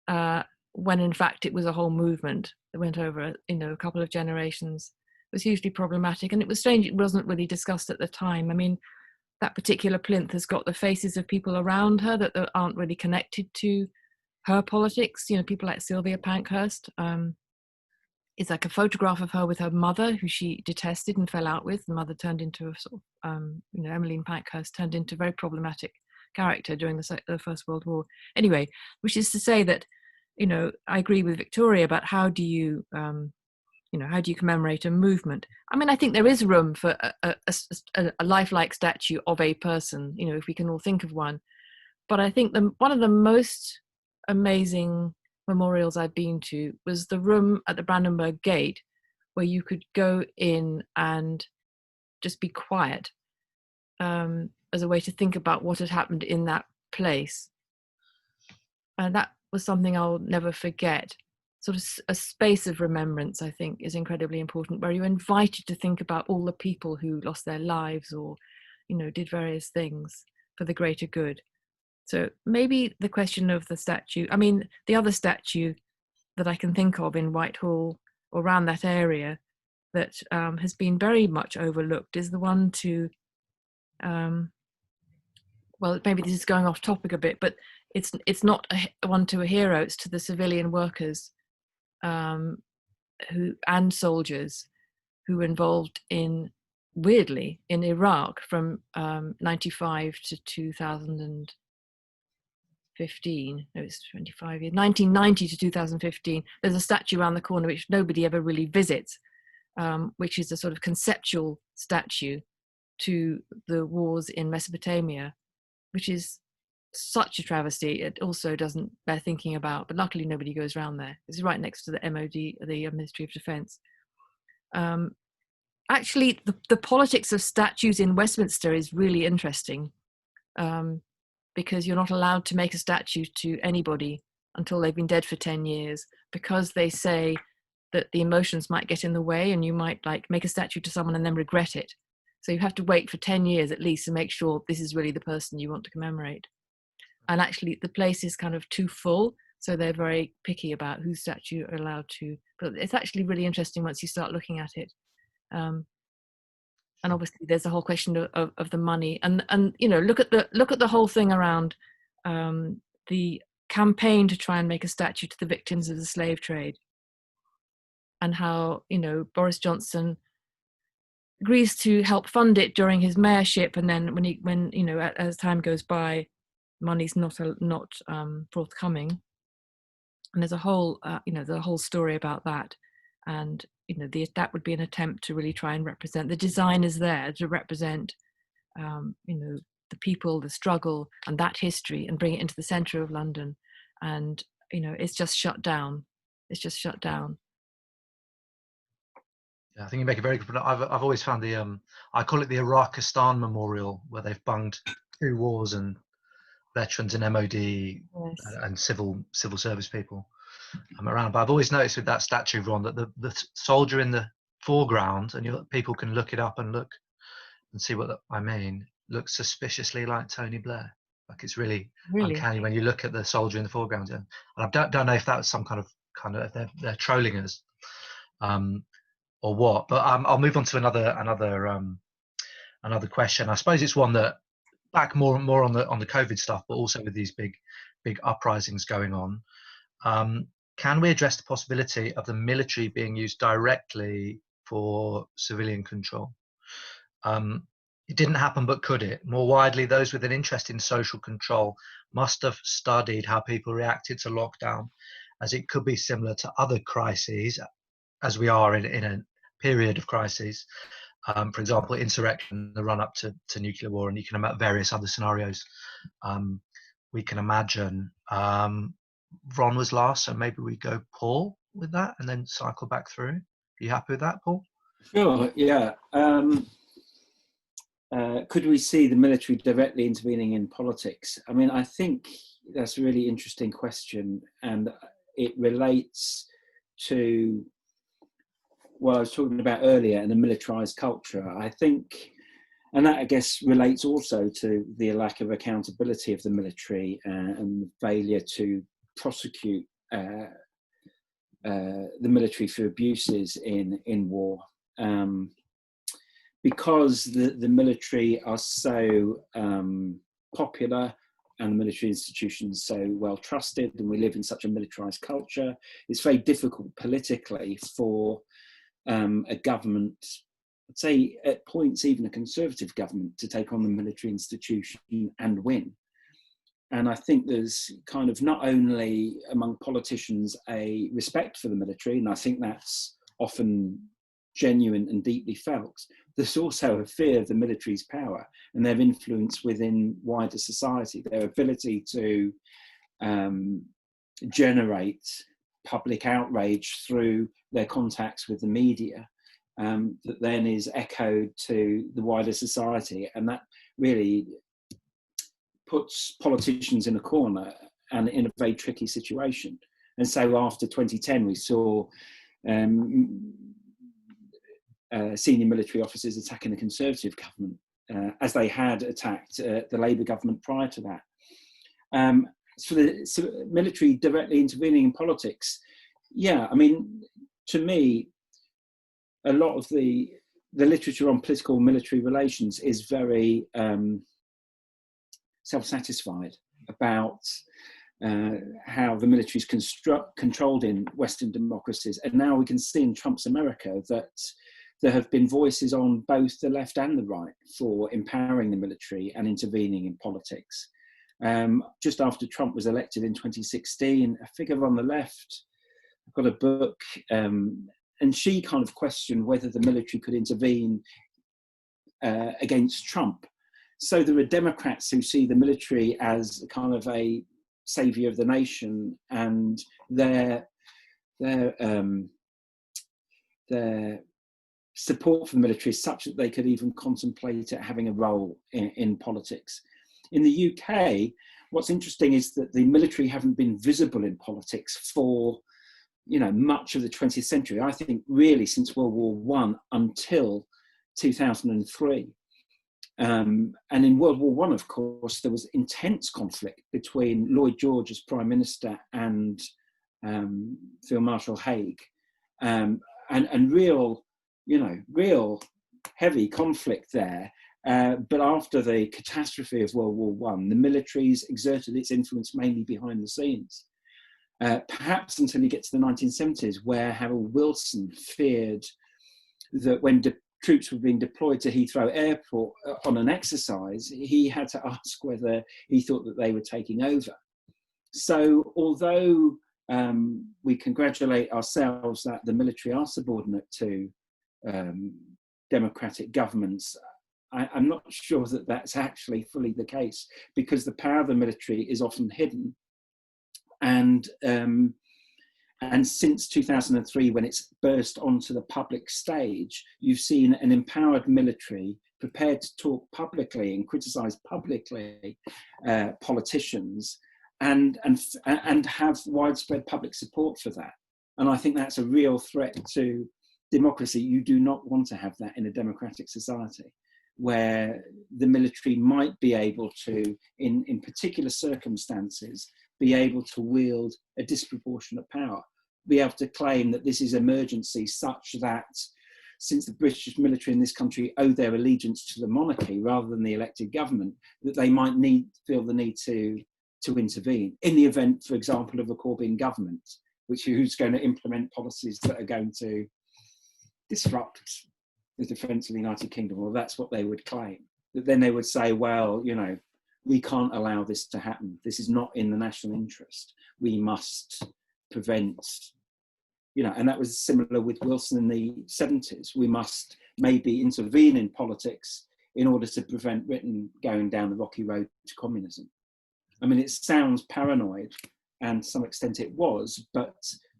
when in fact it was a whole movement that went over, you know, a couple of generations, was hugely problematic. And it was strange it wasn't really discussed at the time. I mean, that particular plinth has got the faces of people around her that aren't really connected to her politics. You know, people like Sylvia Pankhurst. It's like a photograph of her with her mother, who she detested and fell out with. The mother turned into a sort of, you know, Emmeline Pankhurst turned into a very problematic character during the First World War. Anyway, which is to say that, you know, I agree with Victoria about how do you, you know, how do you commemorate a movement? I mean, I think there is room for a lifelike statue of a person, you know, if we can all think of one. But I think one of the most amazing memorials I've been to was the room at the Brandenburg Gate, where you could go in and just be quiet, as a way to think about what had happened in that place. And that was something I'll never forget. Sort of a space of remembrance, I think, is incredibly important, where you're invited to think about all the people who lost their lives or, you know, did various things for the greater good. So maybe the question of the statue, I mean, the other statue that I can think of in Whitehall or around that area that has been very much overlooked is the one to, well, maybe this is going off topic a bit, but it's not one to a hero, it's to the civilian workers who and soldiers who were involved in, weirdly, in Iraq from 95 to 2015. No, it's 25 years. 1990 to 2015. There's a statue around the corner which nobody ever really visits, which is a sort of conceptual statue to the wars in Mesopotamia, which is such a travesty. It also doesn't bear thinking about, but luckily nobody goes around there. It's right next to the MOD, the Ministry of Defence. Actually, the politics of statues in Westminster is really interesting, because you're not allowed to make a statue to anybody until they've been dead for 10 years, because they say that the emotions might get in the way and you might like make a statue to someone and then regret it. So you have to wait for 10 years at least to make sure this is really the person you want to commemorate. And actually the place is kind of too full, so they're very picky about whose statue are allowed to, but it's actually really interesting once you start looking at it. And obviously there's the whole question of the money, and you know, look at the whole thing around the campaign to try and make a statue to the victims of the slave trade, and how, you know, Boris Johnson agrees to help fund it during his mayorship, and then when you know, as time goes by, money's not forthcoming, and there's a whole you know, the whole story about that. And you know, that would be an attempt to really try and represent, the design is there to represent you know, the people, the struggle and that history, and bring it into the centre of London. And you know, it's just shut down. Yeah, I think you make a very good point. I've always found I call it the Iraqistan Memorial, where they've bunged 2 wars and veterans and MOD, yes, and civil service people around. But I've always noticed with that statue, Vron, that the soldier in the foreground, and people can look it up and look and see what I mean, looks suspiciously like Tony Blair. Like, it's really uncanny when you look at the soldier in the foreground. And I don't know if that's some kind of they're trolling us, or what. But I'll move on to another question. I suppose it's one that back more on the COVID stuff, but also with these big uprisings going on. Can we address the possibility of the military being used directly for civilian control? It didn't happen, but could it? More widely, those with an interest in social control must have studied how people reacted to lockdown, as it could be similar to other crises, as we are in a period of crises. For example, insurrection, the run-up to nuclear war, and you can imagine various other scenarios we can imagine. Vron was last, so maybe we go Paul with that and then cycle back through. Are you happy with that, Paul? Sure, yeah. Could we see the military directly intervening in politics? I mean, I think that's a really interesting question, and it relates to what I was talking about earlier in a militarized culture. I think, and that I guess relates also to the lack of accountability of the military and the failure to prosecute the military for abuses in war. Because the military are so popular and the military institutions so well trusted, and we live in such a militarized culture, it's very difficult politically for a government, I'd say at points even a conservative government, to take on the military institution and win. And I think there's kind of not only among politicians a respect for the military, and I think that's often genuine and deeply felt, there's also a fear of the military's power and their influence within wider society, their ability to generate public outrage through their contacts with the media, that then is echoed to the wider society. And that really puts politicians in a corner and in a very tricky situation. And so after 2010, we saw senior military officers attacking the Conservative government, as they had attacked the Labour government prior to that. So the military directly intervening in politics, yeah, I mean, to me, a lot of the literature on political military relations is very self-satisfied about how the military is controlled in Western democracies. And now we can see in Trump's America that there have been voices on both the left and the right for empowering the military and intervening in politics. Just after Trump was elected in 2016, a figure on the left, I've got a book, and she kind of questioned whether the military could intervene against Trump. So there are Democrats who see the military as kind of a saviour of the nation, and their support for the military is such that they could even contemplate it having a role in politics. In the UK, what's interesting is that the military haven't been visible in politics for, much of the 20th century. I think really since World War I until 2003. And in World War I, of course, there was intense conflict between Lloyd George as Prime Minister and Field Marshal Haig, and real heavy conflict there. But after the catastrophe of World War I, the military's exerted its influence mainly behind the scenes. Perhaps until you get to the 1970s, where Harold Wilson feared that when troops were being deployed to Heathrow Airport on an exercise, he had to ask whether he thought that they were taking over. So although we congratulate ourselves that the military are subordinate to democratic governments, I'm not sure that that's actually fully the case, because the power of the military is often hidden. And since 2003, when it's burst onto the public stage, you've seen an empowered military prepared to talk publicly and criticise publicly politicians and have widespread public support for that. And I think that's a real threat to democracy. You do not want to have that in a democratic society, where the military might be able to, in particular circumstances, be able to wield a disproportionate power, be able to claim that this is emergency such that, since the British military in this country owe their allegiance to the monarchy rather than the elected government, that they might feel the need to intervene in the event, for example, of a Corbyn government, who's going to implement policies that are going to disrupt the defence of the United Kingdom, or that's what they would claim. that then they would say, well, you know, we can't allow this to happen. This is not in the national interest. We must prevent, you know, and that was similar with Wilson in the 70s. We must maybe intervene in politics in order to prevent Britain going down the rocky road to communism. I mean, it sounds paranoid, and to some extent it was, but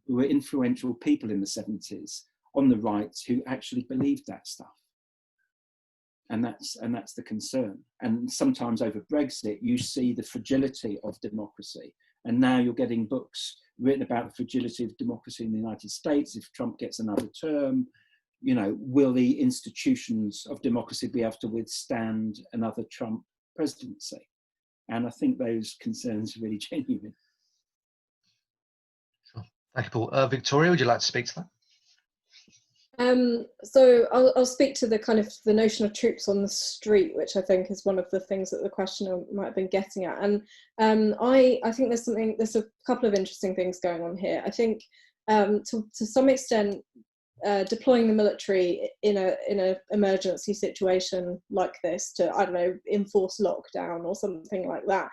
there were influential people in the 70s on the right who actually believed that stuff. And that's the concern. And sometimes over Brexit, you see the fragility of democracy. And now you're getting books written about the fragility of democracy in the United States. If Trump gets another term, you know, will the institutions of democracy be able to withstand another Trump presidency? And I think those concerns are really genuine. Sure. Thank you, Paul. Victoria, would you like to speak to that? So I'll speak to the kind of the notion of troops on the street, which I think is one of the things that the questioner might have been getting at. And I think there's a couple of interesting things going on here. I think to some extent, deploying the military in a emergency situation like this to, I don't know, enforce lockdown or something like that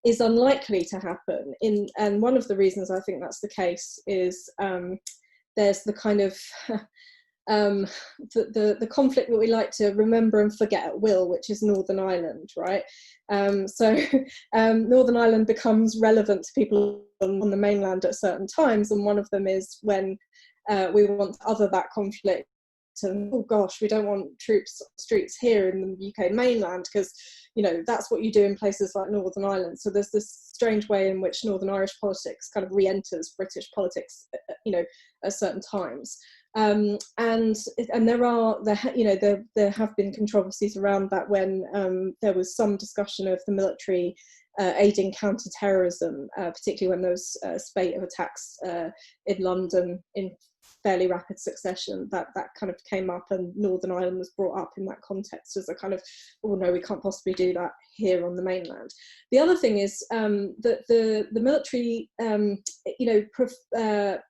is unlikely to happen. And one of the reasons I think that's the case is there's the kind of the conflict that we like to remember and forget at will, which is Northern Ireland, right? So Northern Ireland becomes relevant to people on the mainland at certain times, and one of them is when we want to other that conflict. And oh gosh, we don't want troops on the streets here in the UK mainland because, you know, that's what you do in places like Northern Ireland. So there's this strange way in which Northern Irish politics kind of re-enters British politics, you know, at certain times. And there have been controversies around that when there was some discussion of the military aiding counter-terrorism, particularly when there was a spate of attacks in London in fairly rapid succession. That kind of came up, and Northern Ireland was brought up in that context as a kind of, oh no, we can't possibly do that here on the mainland. The other thing is that the military,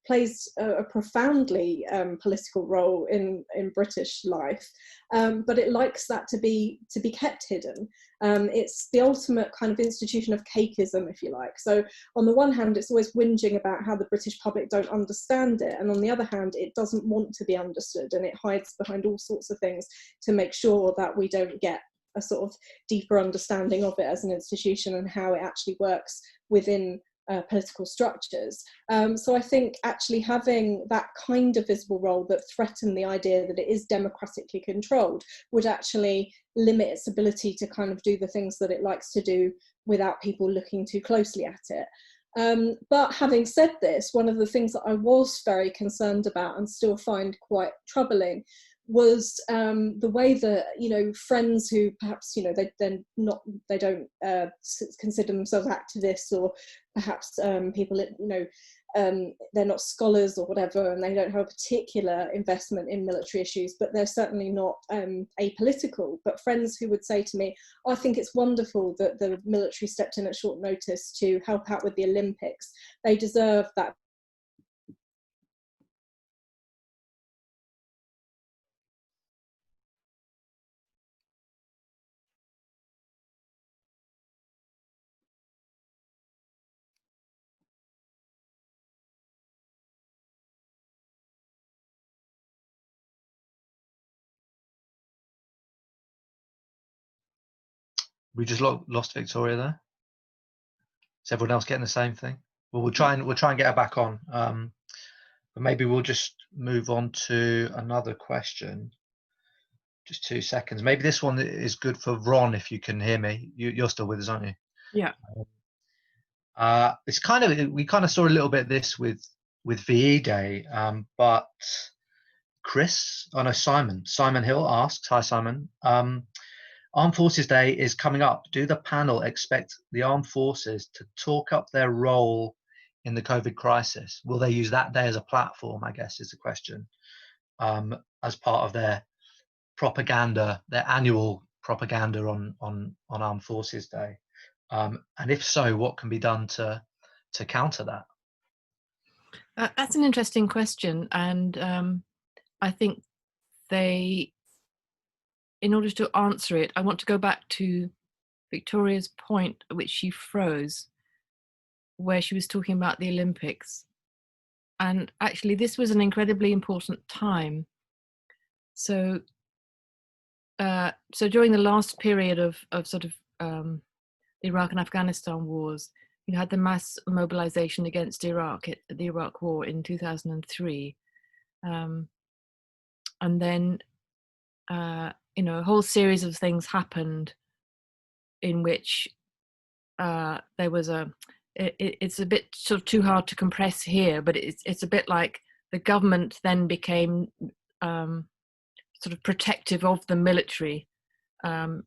plays a profoundly political role in British life, but it likes that to be kept hidden. It's the ultimate kind of institution of cakeism, if you like. So on the one hand, it's always whinging about how the British public don't understand it, and on the other hand, it doesn't want to be understood, and it hides behind all sorts of things to make sure that we don't get a sort of deeper understanding of it as an institution and how it actually works within political structures. So I think actually having that kind of visible role that threatened the idea that it is democratically controlled would actually limit its ability to kind of do the things that it likes to do without people looking too closely at it. But having said this, one of the things that I was very concerned about and still find quite troubling was the way that, you know, friends who perhaps, you know, they don't consider themselves activists, or perhaps people, you know, they're not scholars or whatever, and they don't have a particular investment in military issues, but they're certainly not apolitical. But friends who would say to me, oh, I think it's wonderful that the military stepped in at short notice to help out with the Olympics. They deserve that. We just lost Victoria there. Is everyone else getting the same thing? Well, we'll try and get her back on. But maybe we'll just move on to another question. Just 2 seconds. Maybe this one is good for Vron, if you can hear me. You're still with us, aren't you? Yeah. It's kind of, we kind of saw a little bit of this with VE Day, but Simon Hill asks, hi Simon, Armed Forces Day is coming up. Do the panel expect the armed forces to talk up their role in the COVID crisis? Will they use that day as a platform, I guess is the question, as part of their propaganda, their annual propaganda on Armed Forces Day? And if so, what can be done to counter that? That's an interesting question, and I think they in order to answer it, I want to go back to Victoria's point at which she froze, where she was talking about the Olympics. And actually, this was an incredibly important time. So during the last period of sort of the Iraq and Afghanistan wars, you had the mass mobilization against Iraq, the Iraq War in 2003. And then, a whole series of things happened in which there was it's a bit sort of too hard to compress here, but it's a bit like the government then became sort of protective of the military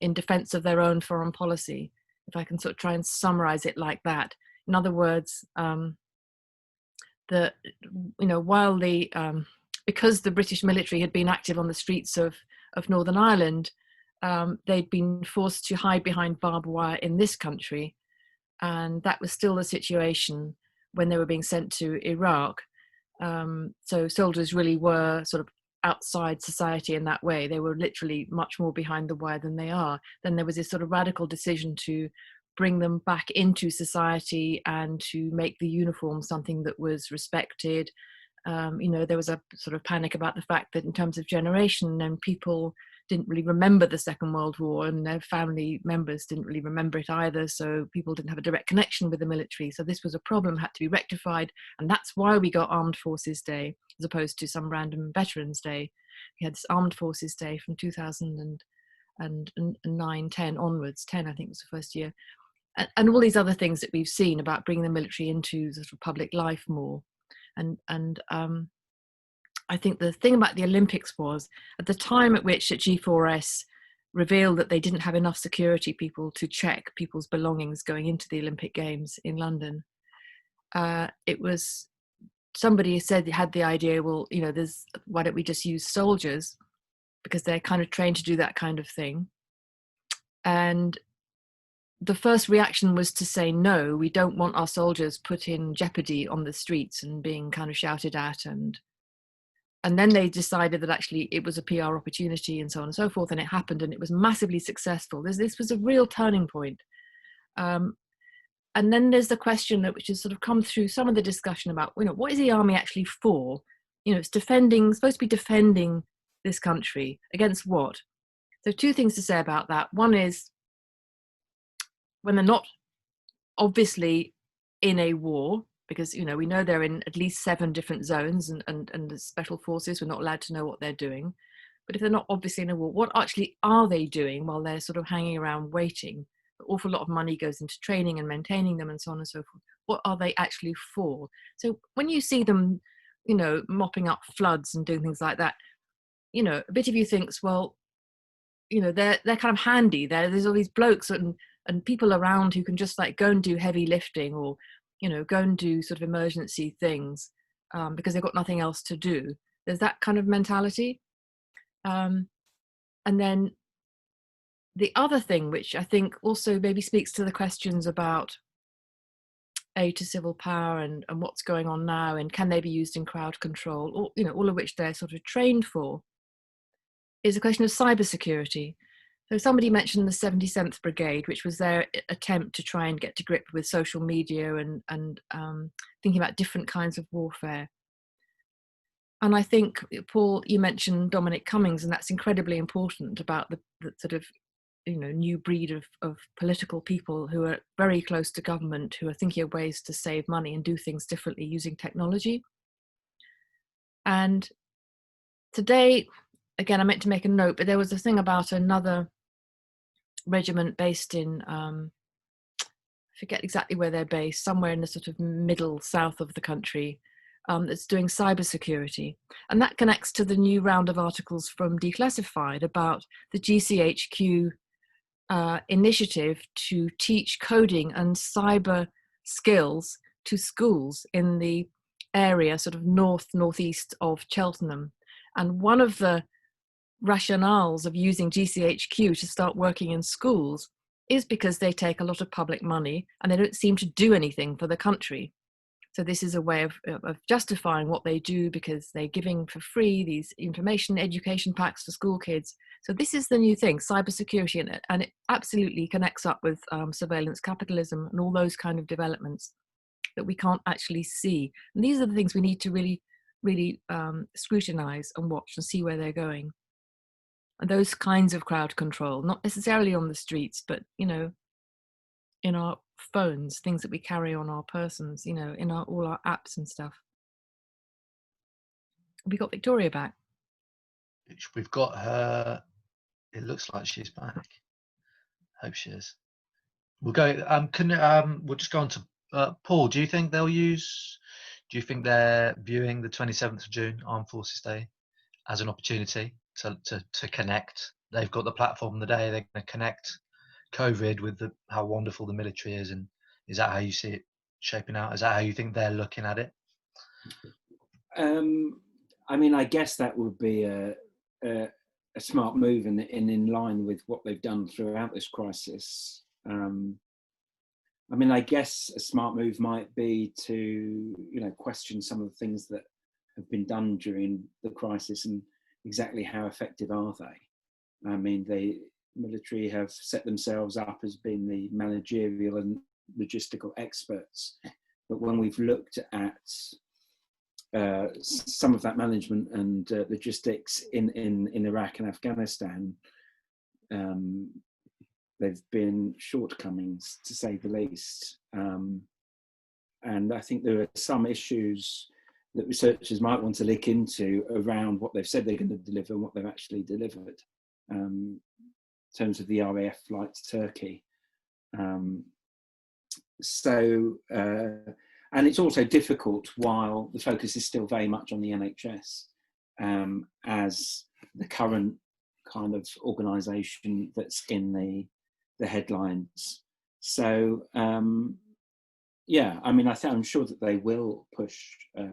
in defense of their own foreign policy, if I can sort of try and summarize it like that. In other words, while because the British military had been active on the streets of Northern Ireland, they'd been forced to hide behind barbed wire in this country. And that was still the situation when they were being sent to Iraq. So soldiers really were sort of outside society in that way. They were literally much more behind the wire than they are. Then there was this sort of radical decision to bring them back into society and to make the uniform something that was respected. There was a sort of panic about the fact that in terms of generation, and people didn't really remember the Second World War, and their family members didn't really remember it either, so people didn't have a direct connection with the military. So this was a problem, had to be rectified, and that's why we got Armed Forces Day, as opposed to some random Veterans Day. We had this Armed Forces Day from 2009, 10 onwards, 10 I think was the first year, and all these other things that we've seen about bringing the military into sort of public life more. And I think the thing about the Olympics was, at the time at which at G4S revealed that they didn't have enough security people to check people's belongings going into the Olympic Games in London, it was, somebody had the idea, well, why don't we just use soldiers, because they're kind of trained to do that kind of thing. And the first reaction was to say, no, we don't want our soldiers put in jeopardy on the streets and being kind of shouted at. And then they decided that actually it was a PR opportunity and so on and so forth. And it happened, and it was massively successful. This was a real turning point. And then there's the question which has sort of come through some of the discussion about, what is the army actually for? It's supposed to be defending this country against what? So two things to say about that. One is, when they're not obviously in a war, because we know they're in at least 7 different zones, and the special forces, we're not allowed to know what they're doing. But if they're not obviously in a war, what actually are they doing while they're sort of hanging around waiting? An awful lot of money goes into training and maintaining them and so on and so forth. What are they actually for? So when you see them, mopping up floods and doing things like that, a bit of you thinks, well, they're kind of handy. There's all these blokes and people around who can just like go and do heavy lifting, or go and do sort of emergency things because they've got nothing else to do. There's that kind of mentality. And then the other thing, which I think also maybe speaks to the questions about aid to civil power and what's going on now, and can they be used in crowd control, or all of which they're sort of trained for, is a question of cybersecurity. So somebody mentioned the 77th Brigade, which was their attempt to try and get to grip with social media and thinking about different kinds of warfare. And I think, Paul, you mentioned Dominic Cummings, and that's incredibly important about the sort of new breed of political people who are very close to government, who are thinking of ways to save money and do things differently using technology. And today, again, I meant to make a note, but there was a thing about another regiment based in, I forget exactly where they're based, somewhere in the sort of middle south of the country, that's doing cybersecurity. And that connects to the new round of articles from Declassified about the GCHQ initiative to teach coding and cyber skills to schools in the area sort of northeast of Cheltenham. And one of the rationales of using GCHQ to start working in schools is because they take a lot of public money and they don't seem to do anything for the country. So this is a way of justifying what they do, because they're giving for free these information education packs to school kids. So this is the new thing, cybersecurity, and it absolutely connects up with surveillance capitalism and all those kind of developments that we can't actually see. And these are the things we need to really scrutinize and watch and see where they're going. And those kinds of crowd control, not necessarily on the streets, but, you know, in our phones, things that we carry on our persons, you know, in all our apps and stuff. We got Victoria back. We've got her. It looks like she's back. Hope she is. We'll go. We'll just go on to Paul. Do you think they'll use? Do you think they're viewing the 27th of June, Armed Forces Day, as an opportunity to connect? They've got the platform of the day. They're going to connect COVID with how wonderful the military is, and is that how you see it shaping out? Is that how you think they're looking at it? I mean, I guess that would be a smart move and in line with what they've done throughout this crisis. I mean, I guess a smart move might be to, you know, question some of the things that have been done during the crisis and exactly how effective are they? I mean, the military have set themselves up as being the managerial and logistical experts, but when we've looked at some of that management and logistics in Iraq and Afghanistan, there've been shortcomings, to say the least. And I think there are some issues that researchers might want to look into around what they've said they're going to deliver and what they've actually delivered, in terms of the RAF flight to Turkey. And it's also difficult while the focus is still very much on the NHS as the current kind of organisation that's in the headlines. So, yeah, I mean, I'm sure that they will push the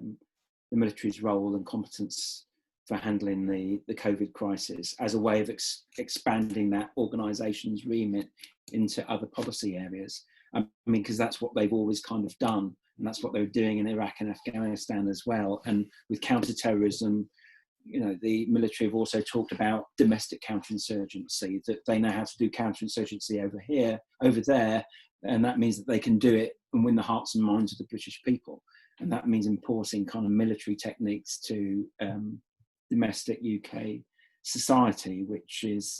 military's role and competence for handling the COVID crisis as a way of expanding that organisation's remit into other policy areas. I mean, because that's what they've always kind of done, and that's what they were doing in Iraq and Afghanistan as well. And with counterterrorism, you know, the military have also talked about domestic counterinsurgency, that they know how to do counterinsurgency over there, and that means that they can do it and win the hearts and minds of the British people. And that means importing kind of military techniques to domestic UK society, which is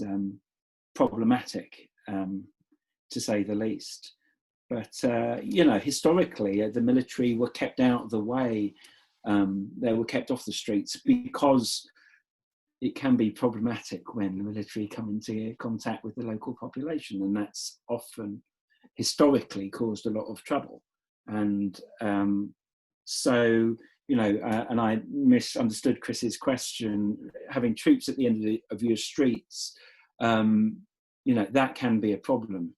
problematic, to say the least. But, you know, historically, the military were kept out of the way. They were kept off the streets because it can be problematic when the military come into contact with the local population, and that's often historically caused a lot of trouble. And so, you know, and I misunderstood Chris's question, having troops at the end of your streets, you know, that can be a problem.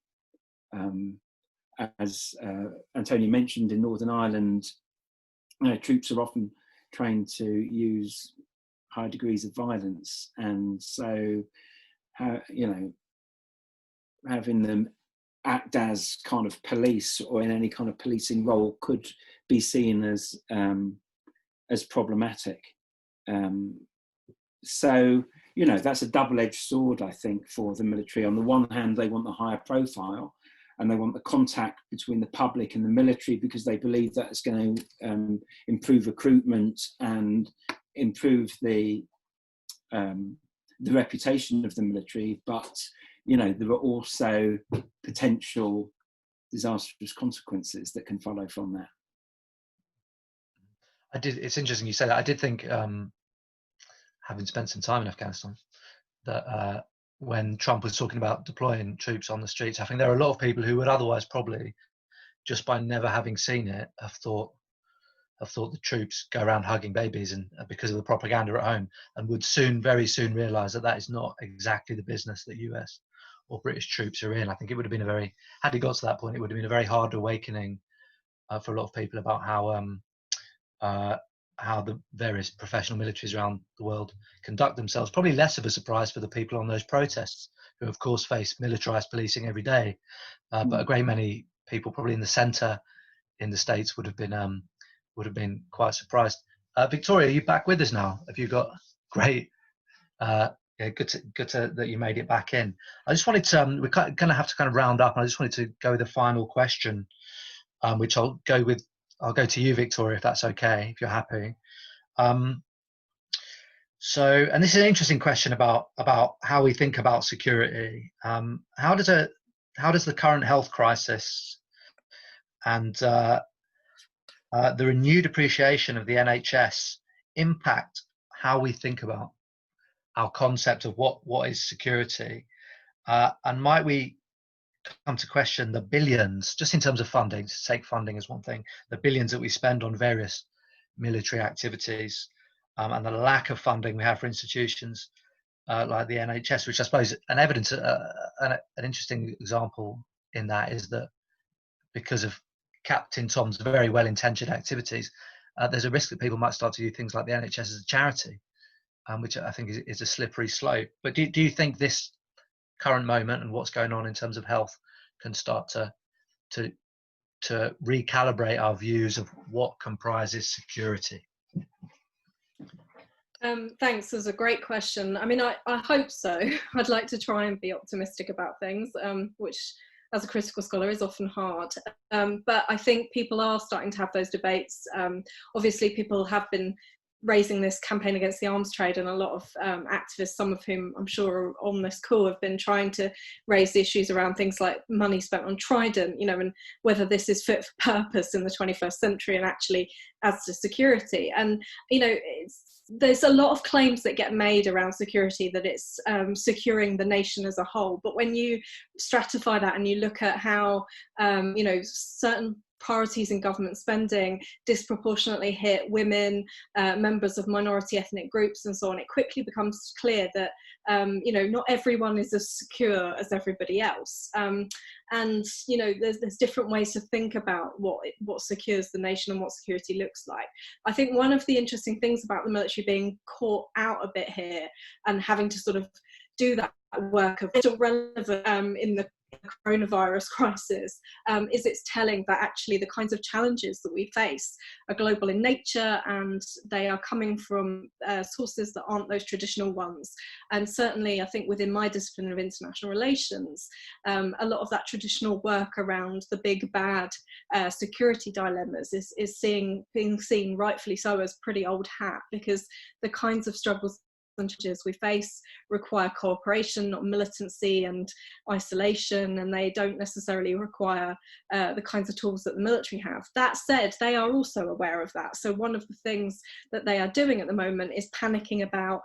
As Antonio mentioned, in Northern Ireland, you know, troops are often trained to use high degrees of violence, and so, you know, having them act as kind of police or in any kind of policing role could be seen as problematic. So, you know, that's a double-edged sword, I think, for the military. On the one hand, they want the higher profile, and they want the contact between the public and the military because they believe that it's going to improve recruitment and improve the reputation of the military. But, you know, there are also potential disastrous consequences that can follow from that. It's interesting you say that. I did think, having spent some time in Afghanistan, that when Trump was talking about deploying troops on the streets, I think there are a lot of people who would otherwise probably, just by never having seen it, have thought the troops go around hugging babies, and because of the propaganda at home, and would very soon realise that that is not exactly the business that US or British troops are in. I think it would have been had it got to that point, it would have been a very hard awakening for a lot of people about how the various professional militaries around the world conduct themselves. Probably less of a surprise for the people on those protests, who of course face militarized policing every day. But a great many people, probably in the centre in the States, would have been would have been quite surprised. Victoria, are you back with us now? Have you got great? Yeah, good to that you made it back in. I just wanted to, we're going to have to kind of round up. And I just wanted to go with the final question, which I'll go to you, Victoria, if that's okay, if you're happy. So, and this is an interesting question about how we think about security. How does the current health crisis and the renewed appreciation of the NHS impact how we think about our concept of what is security, and might we come to question the billions, just in terms of funding, to take funding as one thing, the billions that we spend on various military activities, and the lack of funding we have for institutions like the NHS, which I suppose an interesting example in that is that because of Captain Tom's very well-intentioned activities, there's a risk that people might start to view things like the NHS as a charity, which I think is a slippery slope. But do you think this current moment and what's going on in terms of health can start to recalibrate our views of what comprises security? Thanks. That's a great question. I mean, I hope so. I'd like to try and be optimistic about things, which as a critical scholar is often hard. But I think people are starting to have those debates. Obviously, people have been raising this campaign against the arms trade, and a lot of activists, some of whom I'm sure are on this call, have been trying to raise the issues around things like money spent on Trident, and whether this is fit for purpose in the 21st century and actually adds to security. And there's a lot of claims that get made around security that it's securing the nation as a whole, but when you stratify that and you look at how certain priorities in government spending disproportionately hit women, members of minority ethnic groups and so on, it quickly becomes clear that not everyone is as secure as everybody else. And there's different ways to think about what secures the nation and what security looks like. I think one of the interesting things about the military being caught out a bit here and having to sort of do that work of relevant in the coronavirus crisis is it's telling that actually the kinds of challenges that we face are global in nature, and they are coming from sources that aren't those traditional ones. And certainly I think within my discipline of international relations, a lot of that traditional work around the big bad security dilemmas is being seen, rightfully so, as pretty old hat, because the kinds of struggles and challenges we face require cooperation, not militancy and isolation, and they don't necessarily require the kinds of tools that the military have. That said, they are also aware of that. So one of the things that they are doing at the moment is panicking about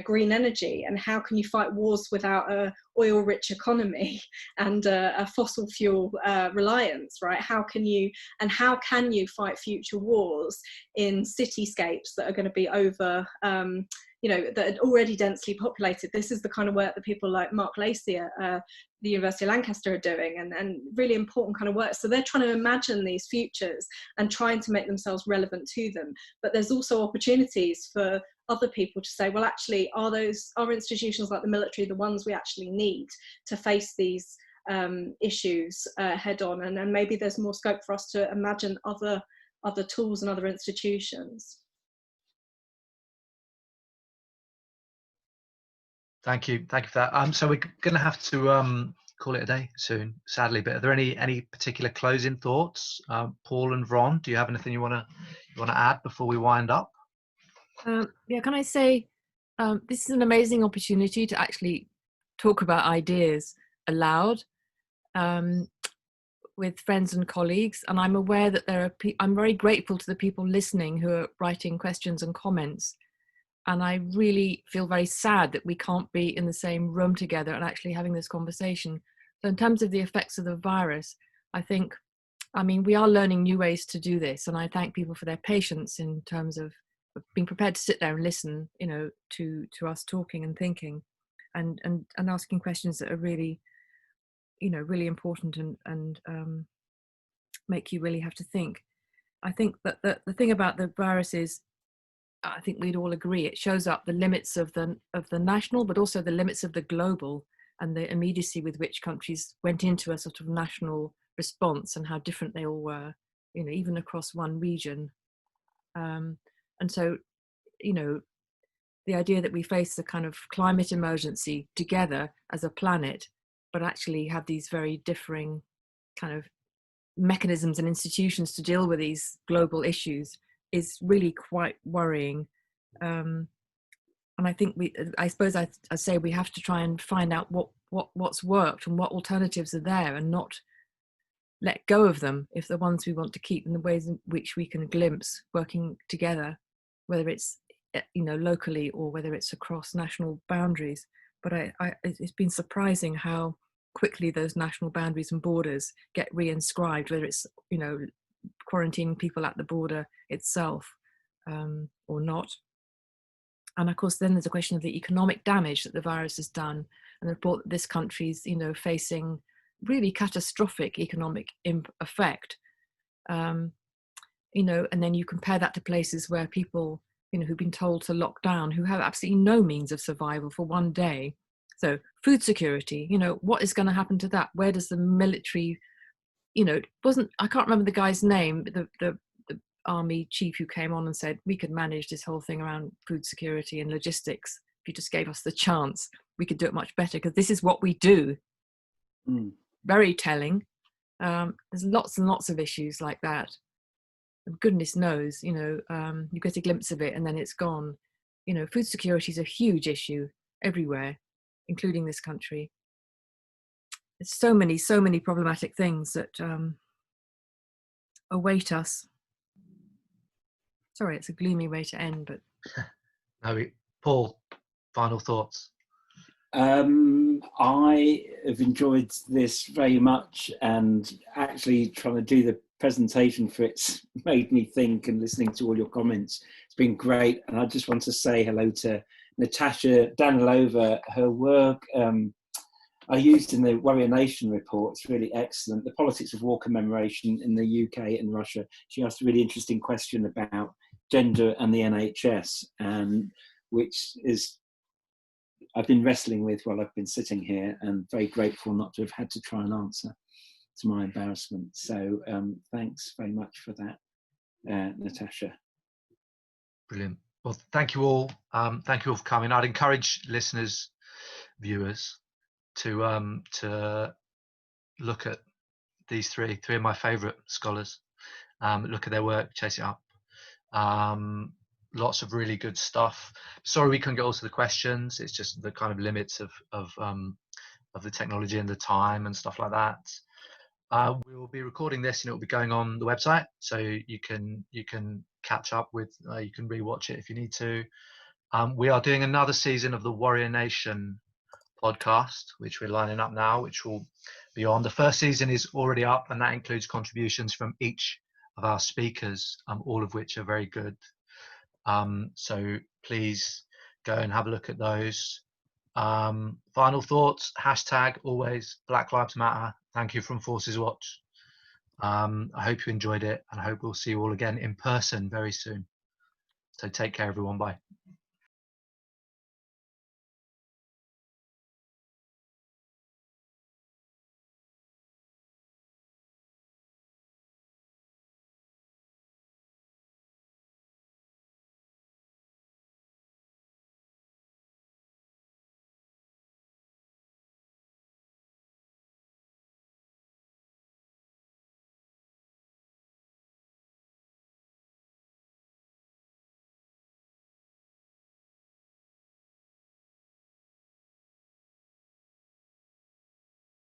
green energy, and how can you fight wars without a oil-rich economy and a fossil fuel reliance, right? How can you fight future wars in cityscapes that are going to be over that are already densely populated? This is the kind of work that people like Mark Lacey at the University of Lancaster are doing, and really important kind of work. So they're trying to imagine these futures and trying to make themselves relevant to them. But there's also opportunities for other people to say, well, actually, are institutions like the military the ones we actually need to face these issues head on? And maybe there's more scope for us to imagine other tools and other institutions. Thank you for that. So we're going to have to call it a day soon, sadly. But are there any particular closing thoughts, Paul and Vron? Do you have anything you want to add before we wind up? Yeah, can I say this is an amazing opportunity to actually talk about ideas aloud with friends and colleagues, and I'm aware that I'm very grateful to the people listening who are writing questions and comments. And I really feel very sad that we can't be in the same room together and actually having this conversation. So in terms of the effects of the virus, we are learning new ways to do this. And I thank people for their patience in terms of being prepared to sit there and listen, to us talking and thinking and asking questions that are really, really important and make you really have to think. I think that the thing about the virus is, I think we'd all agree, it shows up the limits of the national, but also the limits of the global, and the immediacy with which countries went into a sort of national response and how different they all were. you know, even across one region. And so, you know, the idea that we face the kind of climate emergency together as a planet, but actually have these very differing kind of mechanisms and institutions to deal with these global issues is really quite worrying. And I think I suppose I say we have to try and find out what's worked and what alternatives are there, and not let go of them if the ones we want to keep, in the ways in which we can glimpse working together, whether it's, you know, locally or whether it's across national boundaries. But it's been surprising how quickly those national boundaries and borders get reinscribed, whether it's, you know, quarantining people at the border itself or not. And of course, then there's a question of the economic damage that the virus has done, and the report that this country's, you know, facing really catastrophic economic effect. You know, and then you compare that to places where people, you know, who've been told to lock down, who have absolutely no means of survival for one day. So food security, you know, what is going to happen to that? Where does the military, you know, I can't remember the guy's name, the army chief who came on and said we could manage this whole thing around food security and logistics if you just gave us the chance. We could do it much better because this is what we do. Very telling. There's lots and lots of issues like that. And goodness knows, you know, you get a glimpse of it and then it's gone. You know, food security is a huge issue everywhere, including this country. There's so many problematic things that await us. Sorry, it's a gloomy way to end, but No, Paul, final thoughts. I have enjoyed this very much, and actually trying to do the presentation for it's made me think, and listening to all your comments, it's been great. And I just want to say hello to Natasha Danilova. Her work I used in the Warrior Nation report. It's really excellent. The Politics of War Commemoration in the UK and Russia. She asked a really interesting question about gender and the NHS, and which is I've been wrestling with while I've been sitting here, and very grateful not to have had to try and answer, to my embarrassment. So thanks very much for that, Natasha. Brilliant. Well, thank you all. Thank you all for coming. I'd encourage listeners, viewers, to look at these three of my favourite scholars. Look at their work, chase it up. Lots of really good stuff. Sorry we couldn't get all to the questions. It's just the kind of limits of the technology and the time and stuff like that. We will be recording this and it will be going on the website, so you can catch up with. You can rewatch it if you need to. We are doing another season of the Warrior Nation podcast, which we're lining up now, which will be on. The first season is already up, and that includes contributions from each of our speakers, all of which are very good. So please go and have a look at those. Final thoughts, hashtag always Black Lives Matter. Thank you from ForcesWatch. I hope you enjoyed it, and I hope we'll see you all again in person very soon. So take care, everyone. Bye.